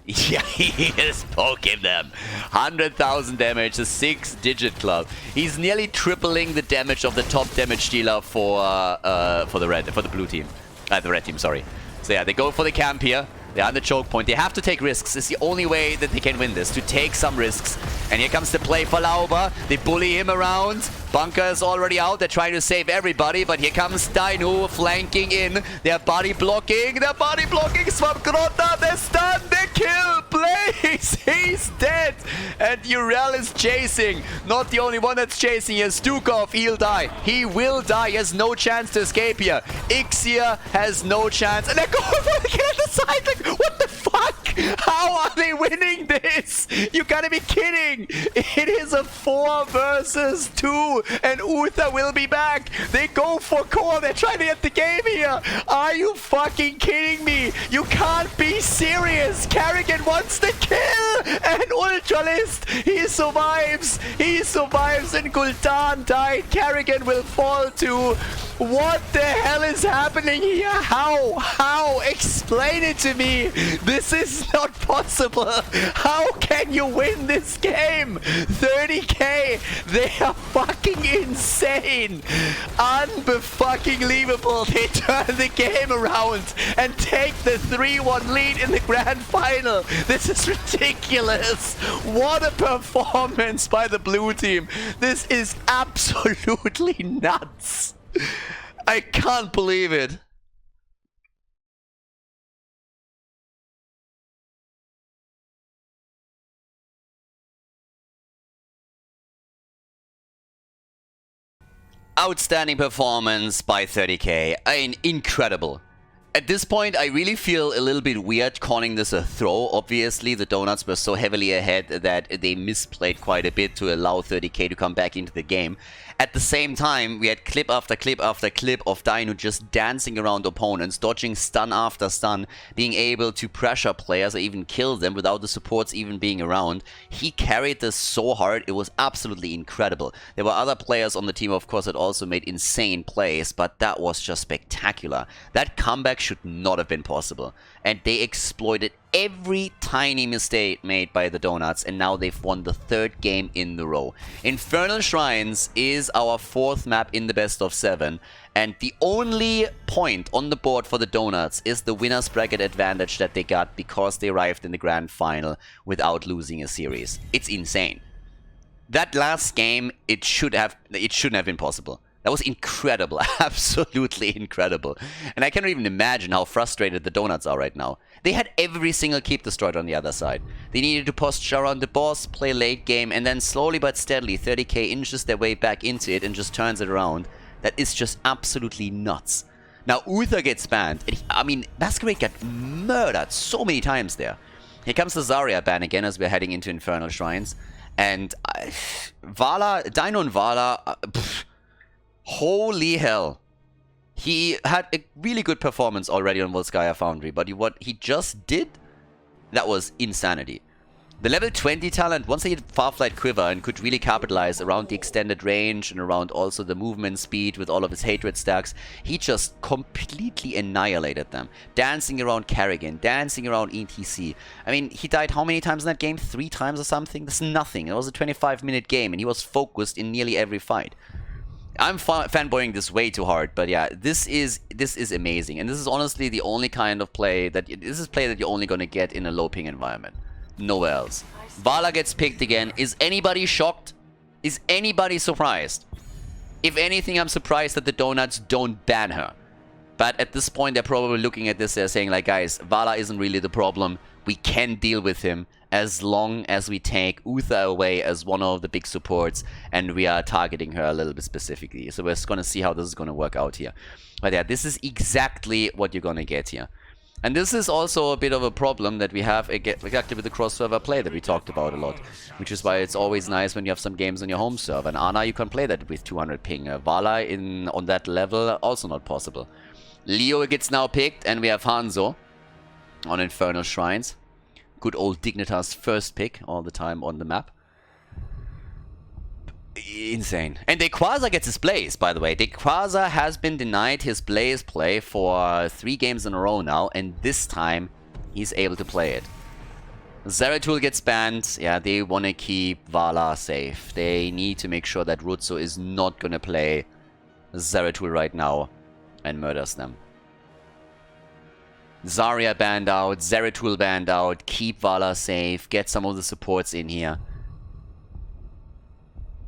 Yeah, he is poking them. 100,000 damage, a 6-digit club. He's nearly tripling the damage of the top damage dealer for the blue team. The red team, sorry. So yeah, they go for the camp here. They're on the choke point. They have to take risks. It's the only way that they can win this, to take some risks. And here comes the play for Lauber. They bully him around. Bunker is already out. They're trying to save everybody, but here comes Dino flanking in. They're body blocking. They're body blocking. Swamp Grota. They're stunned. They kill. Blaze. He's dead. And Urel is chasing. Not the only one that's chasing here. Stukov. He'll die. He will die. He has no chance to escape here. Ixia has no chance. And they're going for the kill at the side. Like, what the fuck? How are they winning this? You gotta be kidding. It is a 4 versus 2. And Uther will be back. They go for core. They're trying to get the game here. Are you fucking kidding me? You can't be serious. Karrigan wants the kill. And Ultralist, he survives. He survives. And Gul'dan died. Karrigan will fall too. What the hell is happening here? How? How? Explain it to me. This is not possible. How can you win this game? 30k. They are fucking insane. Unbe-fucking-lievable. They turn the game around and take the 3-1 lead in the grand final. This is ridiculous. What a performance by the blue team. This is absolutely nuts. I can't believe it. Outstanding performance by 30k. I mean, incredible. At this point, I really feel a little bit weird calling this a throw. Obviously, the Donuts were so heavily ahead that they misplayed quite a bit to allow 30k to come back into the game. At the same time, we had clip after clip after clip of Dino just dancing around opponents, dodging stun after stun, being able to pressure players or even kill them without the supports even being around. He carried this so hard, it was absolutely incredible. There were other players on the team, of course, that also made insane plays, but that was just spectacular. That comeback should not have been possible. And they exploited every tiny mistake made by the Donuts, and now they've won the 3rd game in a row. Infernal Shrines is our 4th map in the best of 7, and the only point on the board for the Donuts is the winner's bracket advantage that they got because they arrived in the grand final without losing a series. It's insane. That last game, it shouldn't have been possible. That was incredible, absolutely incredible. And I cannot even imagine how frustrated the Donuts are right now. They had every single keep destroyed on the other side. They needed to posture around the boss, play late game, and then slowly but steadily 30k inches their way back into it and just turns it around. That is just absolutely nuts. Now Uther gets banned. And I mean, Masquerade got murdered so many times there. Here comes the Zarya ban again as we're heading into Infernal Shrines. And Vala, Dino and Vala... holy hell. He had a really good performance already on Volskaya Foundry, but what he just did, that was insanity. The level 20 talent, once they hit Farflight Quiver and could really capitalize around the extended range and around also the movement speed with all of his hatred stacks, he just completely annihilated them. Dancing around Karrigan, dancing around ETC. I mean, he died how many times in that game? 3 times or something? That's nothing. It was a 25-minute game and he was focused in nearly every fight. I'm fanboying this way too hard, but yeah, this is amazing, and this is honestly the only kind of play that you're only gonna get in a low ping environment. Nowhere else. Vala gets picked again. Is anybody shocked? Is anybody surprised? If anything, I'm surprised that the Donuts don't ban her. But at this point, they're probably looking at this, they're saying like, guys, Vala isn't really the problem. We can deal with him as long as we take Uther away as one of the big supports and we are targeting her a little bit specifically. So we're just going to see how this is going to work out here. But yeah, this is exactly what you're going to get here. And this is also a bit of a problem that we have exactly with the cross-server play that we talked about a lot. Which is why it's always nice when you have some games on your home server. And Ana, you can play that with 200 ping. Vala on that level, also not possible. Leo gets now picked, and we have Hanzo on Infernal Shrines. Good old Dignitas first pick all the time on the map. Insane. And Quasar gets his Blaze, by the way. Quasar has been denied his Blaze play for 3 games in a row now, and this time he's able to play it. Zeratul gets banned. Yeah, they want to keep Vala safe. They need to make sure that Rutsu is not going to play Zeratul right now and murders them. Zarya banned out, Zeratul banned out, keep Vala safe, get some of the supports in here.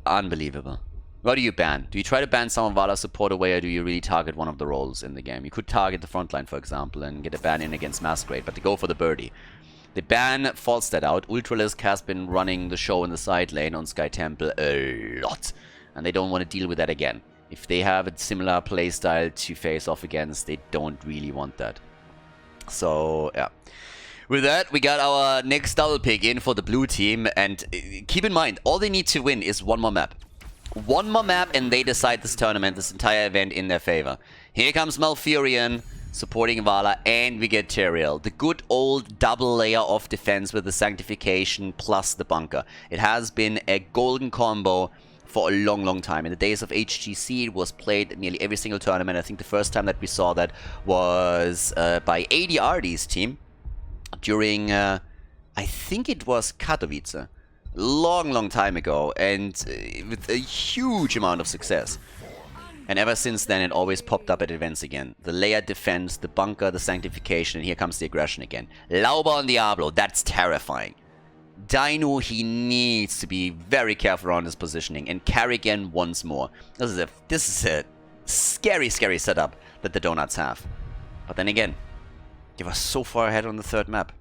Unbelievable. What do you ban? Do you try to ban some of Vala's support away, or do you really target one of the roles in the game? You could target the frontline, for example, and get a ban in against Masquerade, but they go for the birdie. They ban Falstad out. Ultralisk has been running the show in the side lane on Sky Temple a lot, and they don't want to deal with that again. If they have a similar playstyle to face off against, they don't really want that. So, yeah. With that, we got our next double pick in for the blue team, and keep in mind, all they need to win is one more map. One more map and they decide this tournament, this entire event in their favor. Here comes Malfurion supporting Vala, and we get Tyrael. The good old double layer of defense with the Sanctification plus the bunker. It has been a golden combo for a long, long time. In the days of HGC, it was played at nearly every single tournament. I think the first time that we saw that was by ADRD's team during, I think it was Katowice. Long, long time ago, and with a huge amount of success. And ever since then, it always popped up at events again. The layered defense, the bunker, the sanctification, and here comes the aggression again. Lauber on Diablo, that's terrifying. Dino, he needs to be very careful around his positioning, and Carrigan once more. This is a scary, scary setup that the Donuts have. But then again, they were so far ahead on the third map.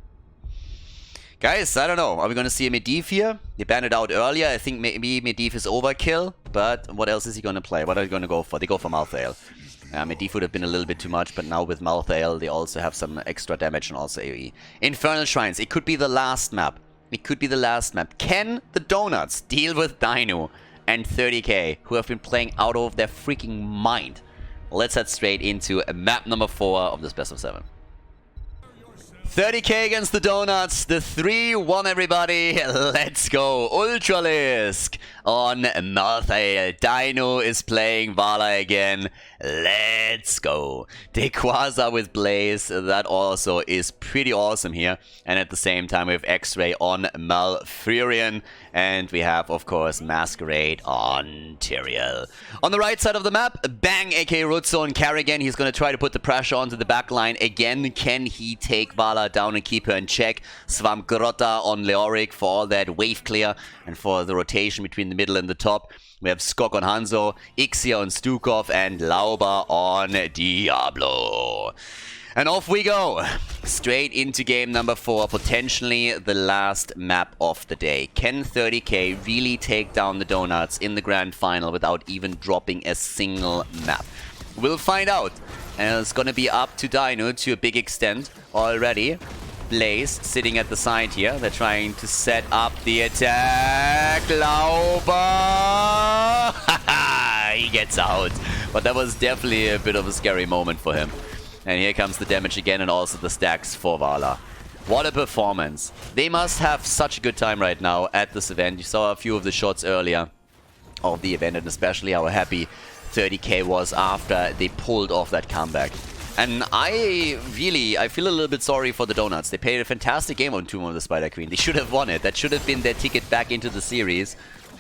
Guys, I don't know. Are we going to see a Medivh here? They banned it out earlier. I think maybe Medivh is overkill. But what else is he going to play? What are they going to go for? They go for Malthael. Medivh would have been a little bit too much. But now with Malthael, they also have some extra damage and also AoE. Infernal Shrines. It could be the last map. It could be the last map. Can the Donuts deal with Dino and 30k, who have been playing out of their freaking mind? Let's head straight into map number 4 of this best of 7. 30k against the Donuts. The 3-1, everybody. Let's go. Ultralisk on Malthael. Dino is playing Vala again. Let's go. Quasar with Blaze. That also is pretty awesome here. And at the same time, we have X-Ray on Malfurion. And we have, of course, Masquerade on Tyrael. On the right side of the map, Bang, aka Rutsu on Carrigan. He's going to try to put the pressure onto the backline again. Can he take Vala down and keep her in check? Svamgrotta on Leoric for all that wave clear and for the rotation between the middle and the top. We have Skok on Hanzo, Ixia on Stukov, and Lauber on Diablo. And off we go, straight into game number 4, potentially the last map of the day. Can 30k really take down the Donuts in the grand final without even dropping a single map? We'll find out, and it's gonna be up to Dino to a big extent already. Blaze sitting at the side here. They're trying to set up the attack. Lauber! He gets out. But that was definitely a bit of a scary moment for him. And here comes the damage again and also the stacks for Vala. What a performance. They must have such a good time right now at this event. You saw a few of the shots earlier of the event, and especially how happy 30k was after they pulled off that comeback. And I feel a little bit sorry for the Donuts. They played a fantastic game on Tomb of the Spider Queen. They should have won it. That should have been their ticket back into the series.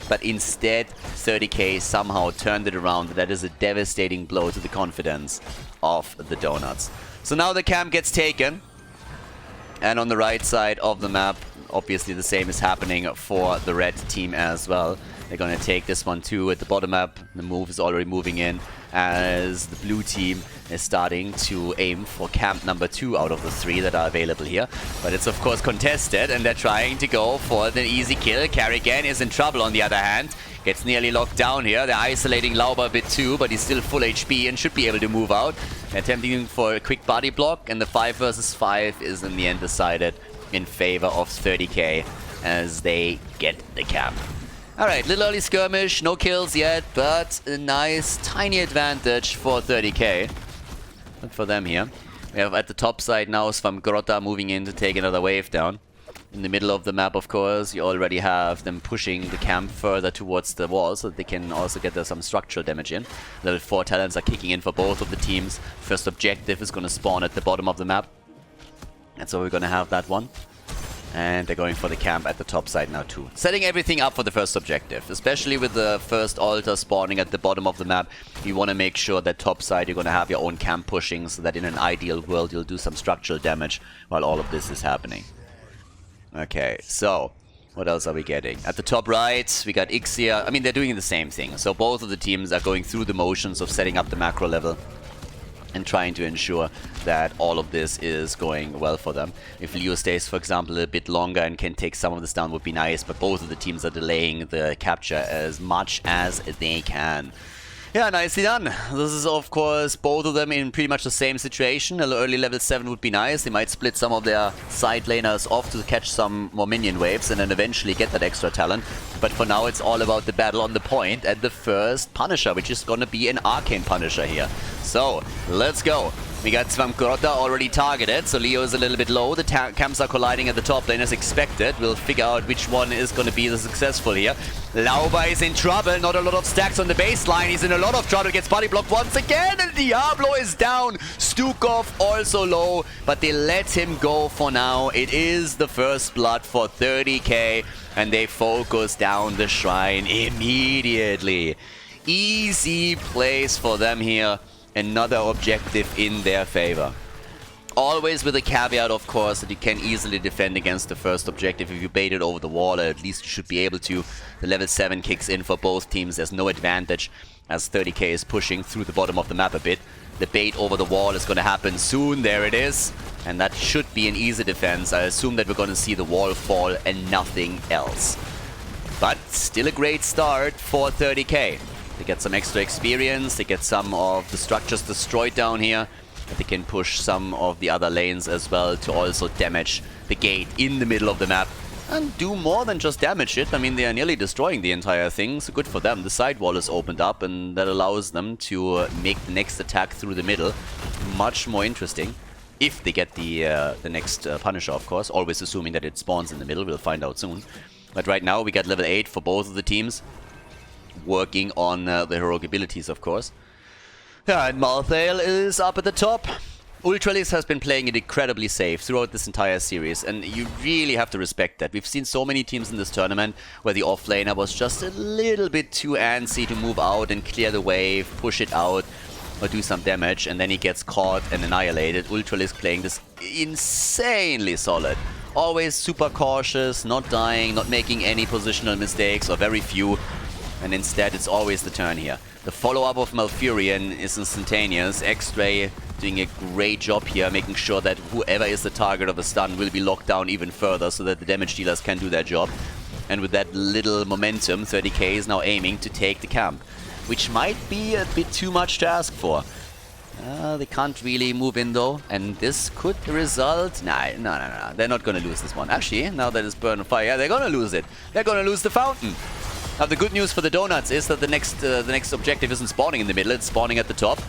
But instead, 30k somehow turned it around. That is a devastating blow to the confidence of the Donuts. So now the camp gets taken. And on the right side of the map, obviously the same is happening for the red team as well. They're going to take this one too. At the bottom map, the move is already moving in as the blue team is starting to aim for camp number 2 out of the 3 that are available here. But it's of course contested, and they're trying to go for the easy kill. Carrigan is in trouble on the other hand. Gets nearly locked down here. They're isolating Lauber a bit too, but he's still full HP and should be able to move out. They're attempting for a quick body block, and the 5 versus 5 is in the end decided in favor of 30k as they get the camp. Alright, little early skirmish, no kills yet, but a nice tiny advantage for 30k. Good for them here. We have at the top side now Svamgrotta moving in to take another wave down. In the middle of the map, of course, you already have them pushing the camp further towards the wall so that they can also get some structural damage in. Level 4 talents are kicking in for both of the teams. First objective is going to spawn at the bottom of the map. And so we're going to have that one. And they're going for the camp at the top side now too. Setting everything up for the first objective. Especially with the first altar spawning at the bottom of the map. You want to make sure that top side you're going to have your own camp pushing. So that in an ideal world you'll do some structural damage while all of this is happening. Okay, so what else are we getting? At the top right, we got Ixia. I mean, they're doing the same thing. So both of the teams are going through the motions of setting up the macro level and trying to ensure that all of this is going well for them. If Leo stays, for example, a bit longer and can take some of this down would be nice, but both of the teams are delaying the capture as much as they can. Yeah, nicely done. This is, of course, both of them in pretty much the same situation. An early level 7 would be nice. They might split some of their side laners off to catch some more minion waves and then eventually get that extra talent. But for now, it's all about the battle on the point and the first Punisher, which is going to be an Arcane Punisher here. So, let's go. We got Svamkrota already targeted, so Leo is a little bit low. The camps are colliding at the top lane as expected. We'll figure out which one is going to be the successful here. Lauba is in trouble. Not a lot of stacks on the baseline. He's in a lot of trouble. Gets body blocked once again, and Diablo is down. Stukov also low, but they let him go for now. It is the first blood for 30k, and they focus down the shrine immediately. Easy plays for them here. Another objective in their favor. Always with a caveat, of course, that you can easily defend against the first objective if you bait it over the wall, or at least you should be able to. The level 7 kicks in for both teams. There's no advantage as 30k is pushing through the bottom of the map a bit. The bait over the wall is going to happen soon. There it is. And that should be an easy defense. I assume that we're going to see the wall fall and nothing else. But still a great start for 30k. They get some extra experience, they get some of the structures destroyed down here. But they can push some of the other lanes as well to also damage the gate in the middle of the map. And do more than just damage it. I mean, they are nearly destroying the entire thing, so good for them. The side wall is opened up and that allows them to make the next attack through the middle much more interesting. If they get the next Punisher, of course. Always assuming that it spawns in the middle, we'll find out soon. But right now we got level 8 for both of the teams. Working on the heroic abilities, of course. Yeah, and Malthael is up at the top. Ultralis has been playing it incredibly safe throughout this entire series, and you really have to respect that. We've seen so many teams in this tournament where the offlaner was just a little bit too antsy to move out and clear the wave, push it out, or do some damage, and then he gets caught and annihilated. Ultralis playing this insanely solid. Always super cautious, not dying, not making any positional mistakes, or very few. And instead, it's always the turn here. The follow-up of Malfurion is instantaneous. X-Ray doing a great job here, making sure that whoever is the target of a stun will be locked down even further so that the damage dealers can do their job. And with that little momentum, 30k is now aiming to take the camp, which might be a bit too much to ask for. They can't really move in though, and this could result... No. They're not going to lose this one. Actually, now that it's burned on fire, yeah, they're going to lose it. They're going to lose the fountain. Now the good news for the donuts is that the next objective isn't spawning in the middle, it's spawning at the top.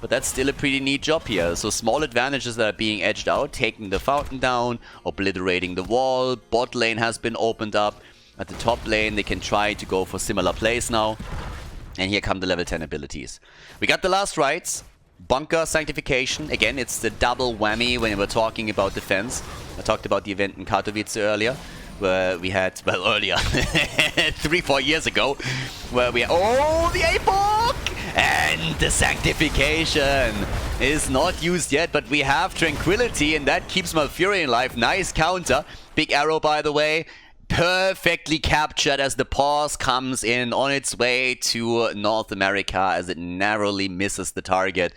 But that's still a pretty neat job here. So small advantages that are being edged out, taking the fountain down, obliterating the wall, bot lane has been opened up. At the top lane they can try to go for similar plays now. And here come the level 10 abilities. We got the last rights. Bunker Sanctification. Again, it's the double whammy when we're talking about defense. I talked about the event in Katowice earlier. Where we had, well, earlier, 3-4 years ago, where we, oh, the Apoc! And the Sanctification is not used yet, but we have Tranquility, and that keeps Malfurion alive. Nice counter. Big arrow, by the way. Perfectly captured as the pause comes in on its way to North America as it narrowly misses the target.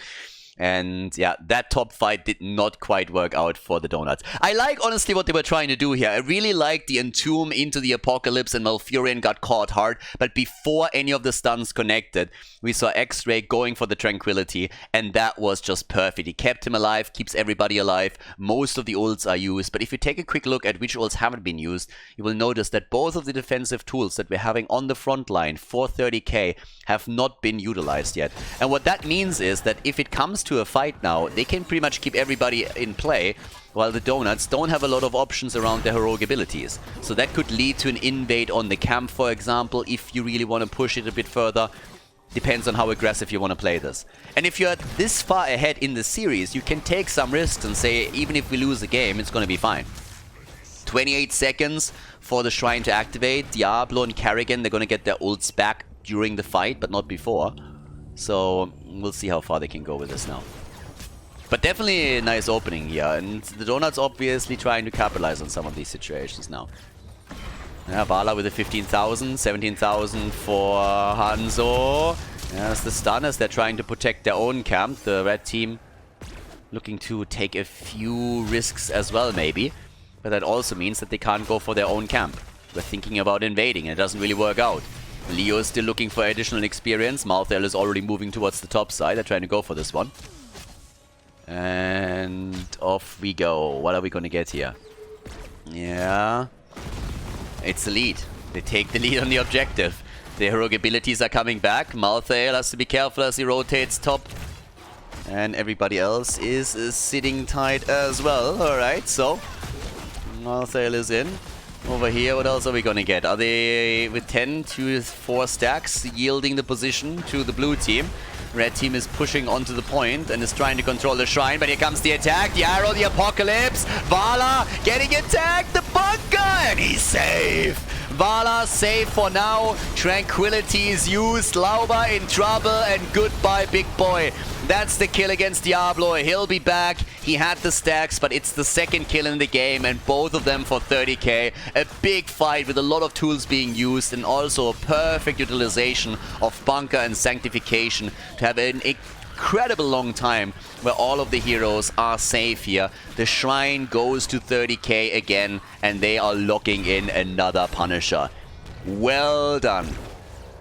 And yeah, that top fight did not quite work out for the Donuts. I like, honestly, what they were trying to do here. I really like the Entomb into the Apocalypse, and Malfurion got caught hard. But before any of the stuns connected, we saw X-Ray going for the Tranquility, and that was just perfect. He kept him alive, keeps everybody alive. Most of the ults are used, but if you take a quick look at which ults haven't been used, you will notice that both of the defensive tools that we're having on the front line for 30k have not been utilized yet. And what that means is that if it comes to to a fight now, they can pretty much keep everybody in play, while the Donuts don't have a lot of options around their heroic abilities. So that could lead to an invade on the camp, for example, if you really want to push it a bit further. Depends on how aggressive you want to play this. And if you're this far ahead in the series, you can take some risks and say, even if we lose the game, it's going to be fine. 28 seconds for the Shrine to activate. Diablo and Kerrigan, they're going to get their ults back during the fight, but not before. So we'll see how far they can go with this now. But definitely a nice opening here, and the Donuts obviously trying to capitalize on some of these situations now. Yeah, Vala with the 15,000, 17,000 for Hanzo. There's the stun as they're trying to protect their own camp. The red team looking to take a few risks as well, maybe. But that also means that they can't go for their own camp. We're thinking about invading, and it doesn't really work out. Leo is still looking for additional experience. Malthael is already moving towards the top side. They're trying to go for this one. And off we go. What are we going to get here? Yeah. It's the lead. They take the lead on the objective. The heroic abilities are coming back. Malthael has to be careful as he rotates top. And everybody else is sitting tight as well. Alright, so Malthael is in. Over here, what else are we going to get? Are they with 10 to 4 stacks yielding the position to the blue team? Red team is pushing onto the point and is trying to control the shrine, but here comes the attack, the arrow, the apocalypse. Vala getting attacked, the bunker, and he's safe. Vala safe for now. Tranquility is used. Lauba in trouble, and goodbye, big boy. That's the kill against Diablo. He'll be back. He had the stacks, but it's the second kill in the game, and both of them for 30k. A big fight with a lot of tools being used, and also a perfect utilization of bunker and sanctification to have an incredible long time where all of the heroes are safe here. The shrine goes to 30k again, and they are locking in another Punisher. Well done.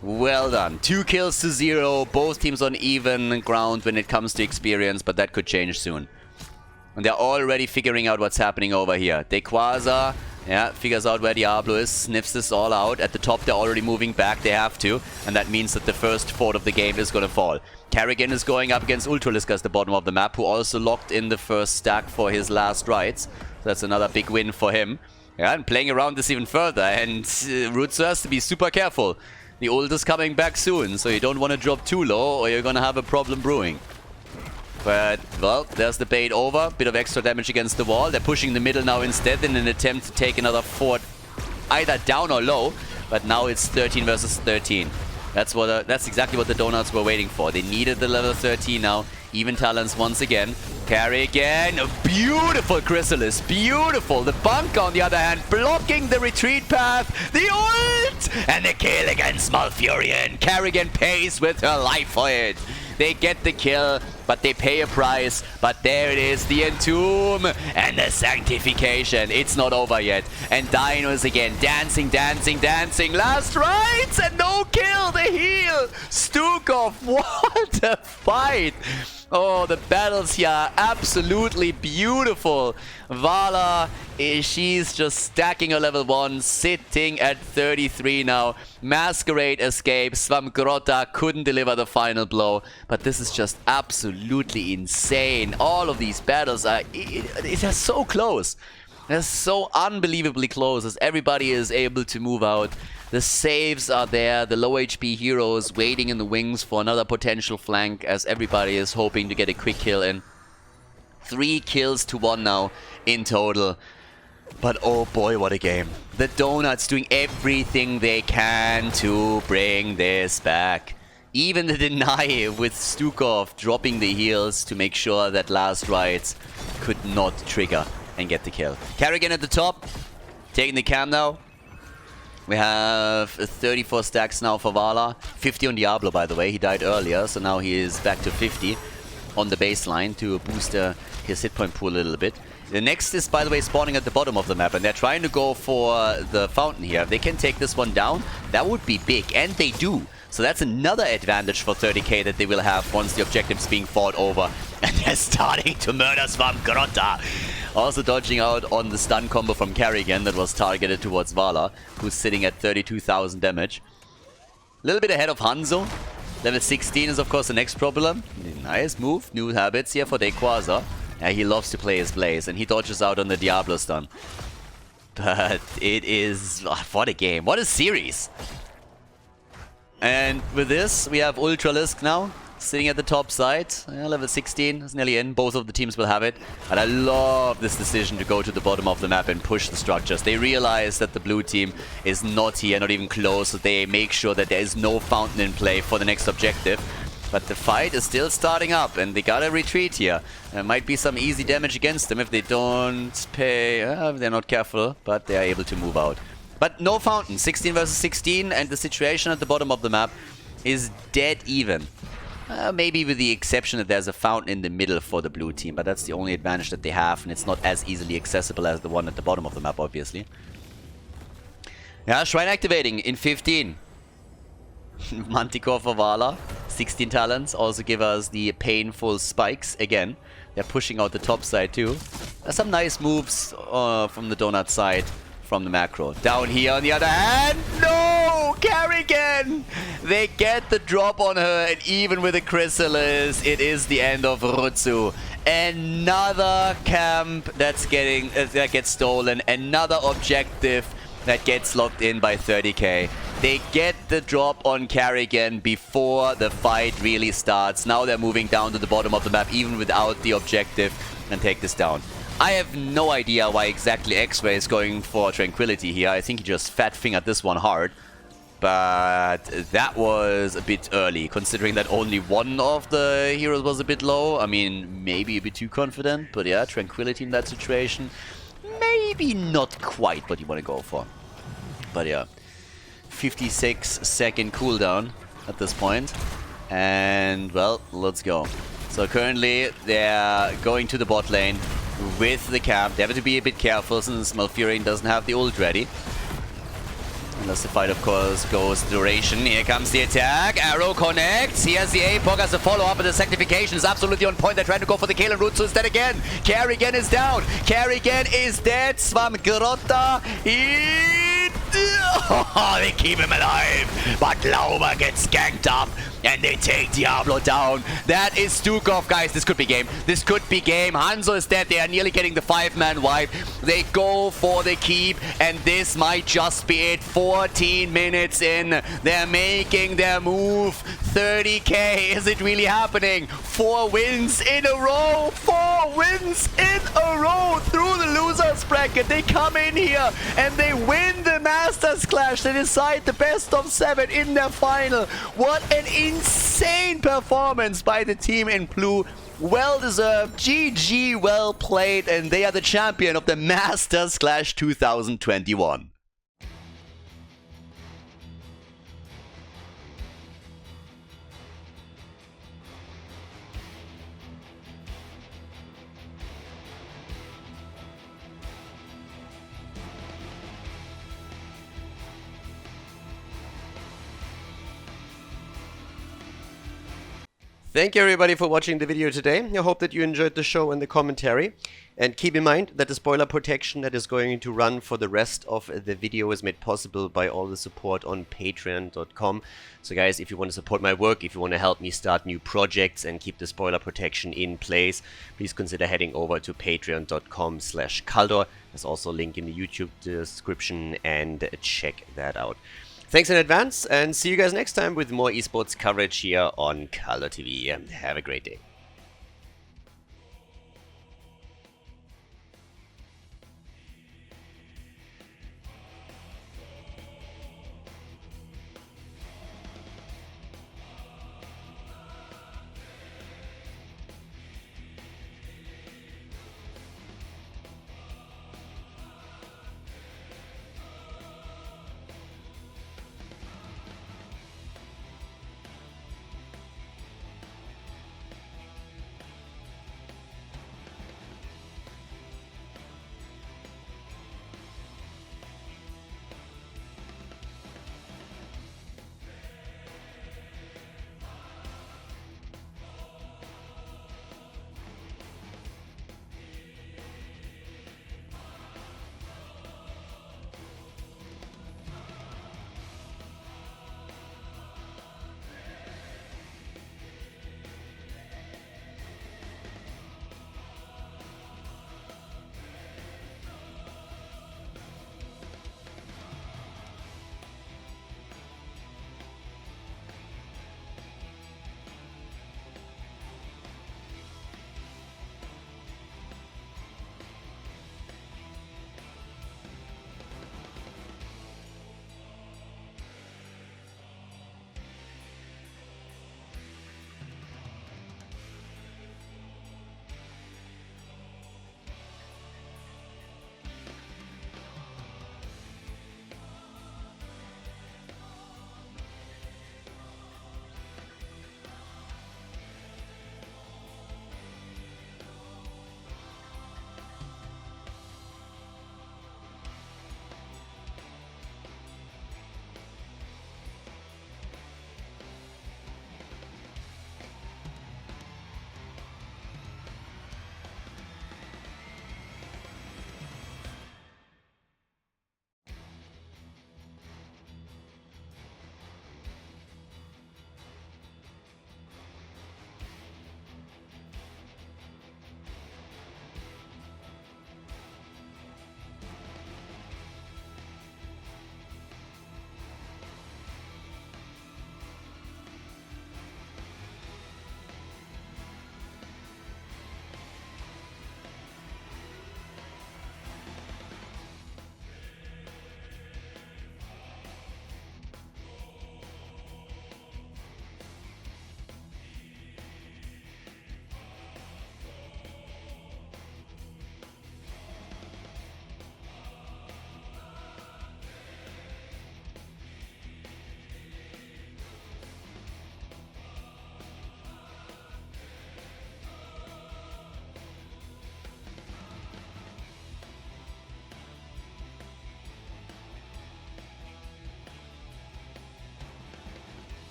Well done. 2 kills to 0. Both teams on even ground when it comes to experience, but that could change soon. And they're already figuring out what's happening over here. Dequaza, yeah, figures out where Diablo is, sniffs this all out. At the top, they're already moving back. They have to. And that means that the first fort of the game is going to fall. Kerrigan is going up against Ultraliska at the bottom of the map, who also locked in the first stack for his last rights. So that's another big win for him. Yeah, and playing around this even further. And Rutsu has to be super careful. The ult is coming back soon, so you don't want to drop too low or you're going to have a problem brewing. But, well, there's the bait over. Bit of extra damage against the wall. They're pushing the middle now instead in an attempt to take another fort either down or low. But now it's 13 versus 13. That's exactly what the Donuts were waiting for. They needed the level 13 now. Even talents once again. Carry again. A beautiful Chrysalis. Beautiful. The bunker, on the other hand, blocking the retreat path. The ult! And the kill against Malfurion. Kerrigan pays with her life for it. They get the kill, but they pay a price. But there it is, the Entomb and the Sanctification. It's not over yet. And Dino is again dancing, dancing, dancing. Last rights and no kill. The heal. Stukov, what a fight. Oh, the battles here are absolutely beautiful. Vala, she's just stacking her level 1, sitting at 33 now. Masquerade escapes. Svamgrota couldn't deliver the final blow. But this is just absolutely insane. All of these battles are they're so close. They're so unbelievably close as everybody is able to move out. The saves are there, the low HP heroes waiting in the wings for another potential flank as everybody is hoping to get a quick kill in. 3 kills to 1 now in total. But oh boy, what a game. The Donuts doing everything they can to bring this back. Even the deny with Stukov dropping the heals to make sure that last rights could not trigger and get the kill. Kerrigan at the top, taking the cam now. We have 34 stacks now for Vala. 50 on Diablo, by the way. He died earlier, so now he is back to 50 on the baseline to boost his hit point pool a little bit. The next is, by the way, spawning at the bottom of the map, and they're trying to go for the fountain here. If they can take this one down, that would be big, and they do. So that's another advantage for 30k that they will have once the objective's being fought over. And they're starting to murder Svamgrota. Also dodging out on the stun combo from Kerrigan that was targeted towards Vala, who's sitting at 32,000 damage. A little bit ahead of Hanzo. Level 16 is of course the next problem. Nice move, new habits here for Dequaza. Yeah, he loves to play his Blaze and he dodges out on the Diablo stun. But it is... what a game, what a series! And with this, we have Ultralisk now, sitting at the top side. Level 16 is nearly in, both of the teams will have it. And I love this decision to go to the bottom of the map and push the structures. They realize that the blue team is not here, not even close, so they make sure that there is no fountain in play for the next objective. But the fight is still starting up, and they gotta retreat here. There might be some easy damage against them if they don't pay... they're not careful, but they are able to move out. But no fountain, 16 versus 16, and the situation at the bottom of the map is dead even. Maybe with the exception that there's a fountain in the middle for the blue team, but that's the only advantage that they have, and it's not as easily accessible as the one at the bottom of the map, obviously. Yeah, Shrine activating in 15. Manticore for Vala, 16 talents, also give us the painful spikes again. They're pushing out the top side too. There's some nice moves from the donut side from the macro. Down here on the other hand, no! Kerrigan! They get the drop on her, and even with the Chrysalis, it is the end of Rutsu. Another camp that's getting that gets stolen, another objective that gets locked in by 30k. They get the drop on Kerrigan before the fight really starts. Now they're moving down to the bottom of the map even without the objective and take this down. I have no idea why exactly X-Ray is going for Tranquility here. I think he just fat-fingered this one hard. But that was a bit early, considering that only one of the heroes was a bit low. I mean, maybe a bit too confident, but yeah, Tranquility in that situation. Maybe not quite what you want to go for. But yeah, 56-second cooldown at this point. And, well, let's go. So currently, they're going to the bot lane with the camp. They have to be a bit careful since Malfurion doesn't have the ult ready. Unless the fight, of course, goes duration. Here comes the attack. Arrow connects. He has the APOC as a follow-up, and the sanctification is absolutely on point. They're trying to go for the kill, and Rutsu is dead again. Kerrigan is down. Kerrigan is dead. Swamgrotta. They keep him alive. But Lauber gets ganked up, and they take Diablo down. That is Stukov, guys. This could be game. This could be game. Hanzo is dead. They are nearly getting the 5-man wipe. They go for the keep, and this might just be it. 14 minutes in. They're making their move. 30k. Is it really happening? 4 wins in a row. 4 wins in a row through the losers bracket. They come in here, and they win the Masters Clash. They decide the best of 7 in their final. What an insane performance by the team in blue. Well deserved. GG, well played, and they are the champion of the Masters Clash 2021. Thank you everybody for watching the video today. I hope that you enjoyed the show and the commentary. And keep in mind that the spoiler protection that is going to run for the rest of the video is made possible by all the support on patreon.com. So guys, if you want to support my work, if you want to help me start new projects and keep the spoiler protection in place, please consider heading over to patreon.com/Khaldor. There's also a link in the YouTube description, and check that out. Thanks in advance, and see you guys next time with more esports coverage here on Khaldor TV. Have a great day.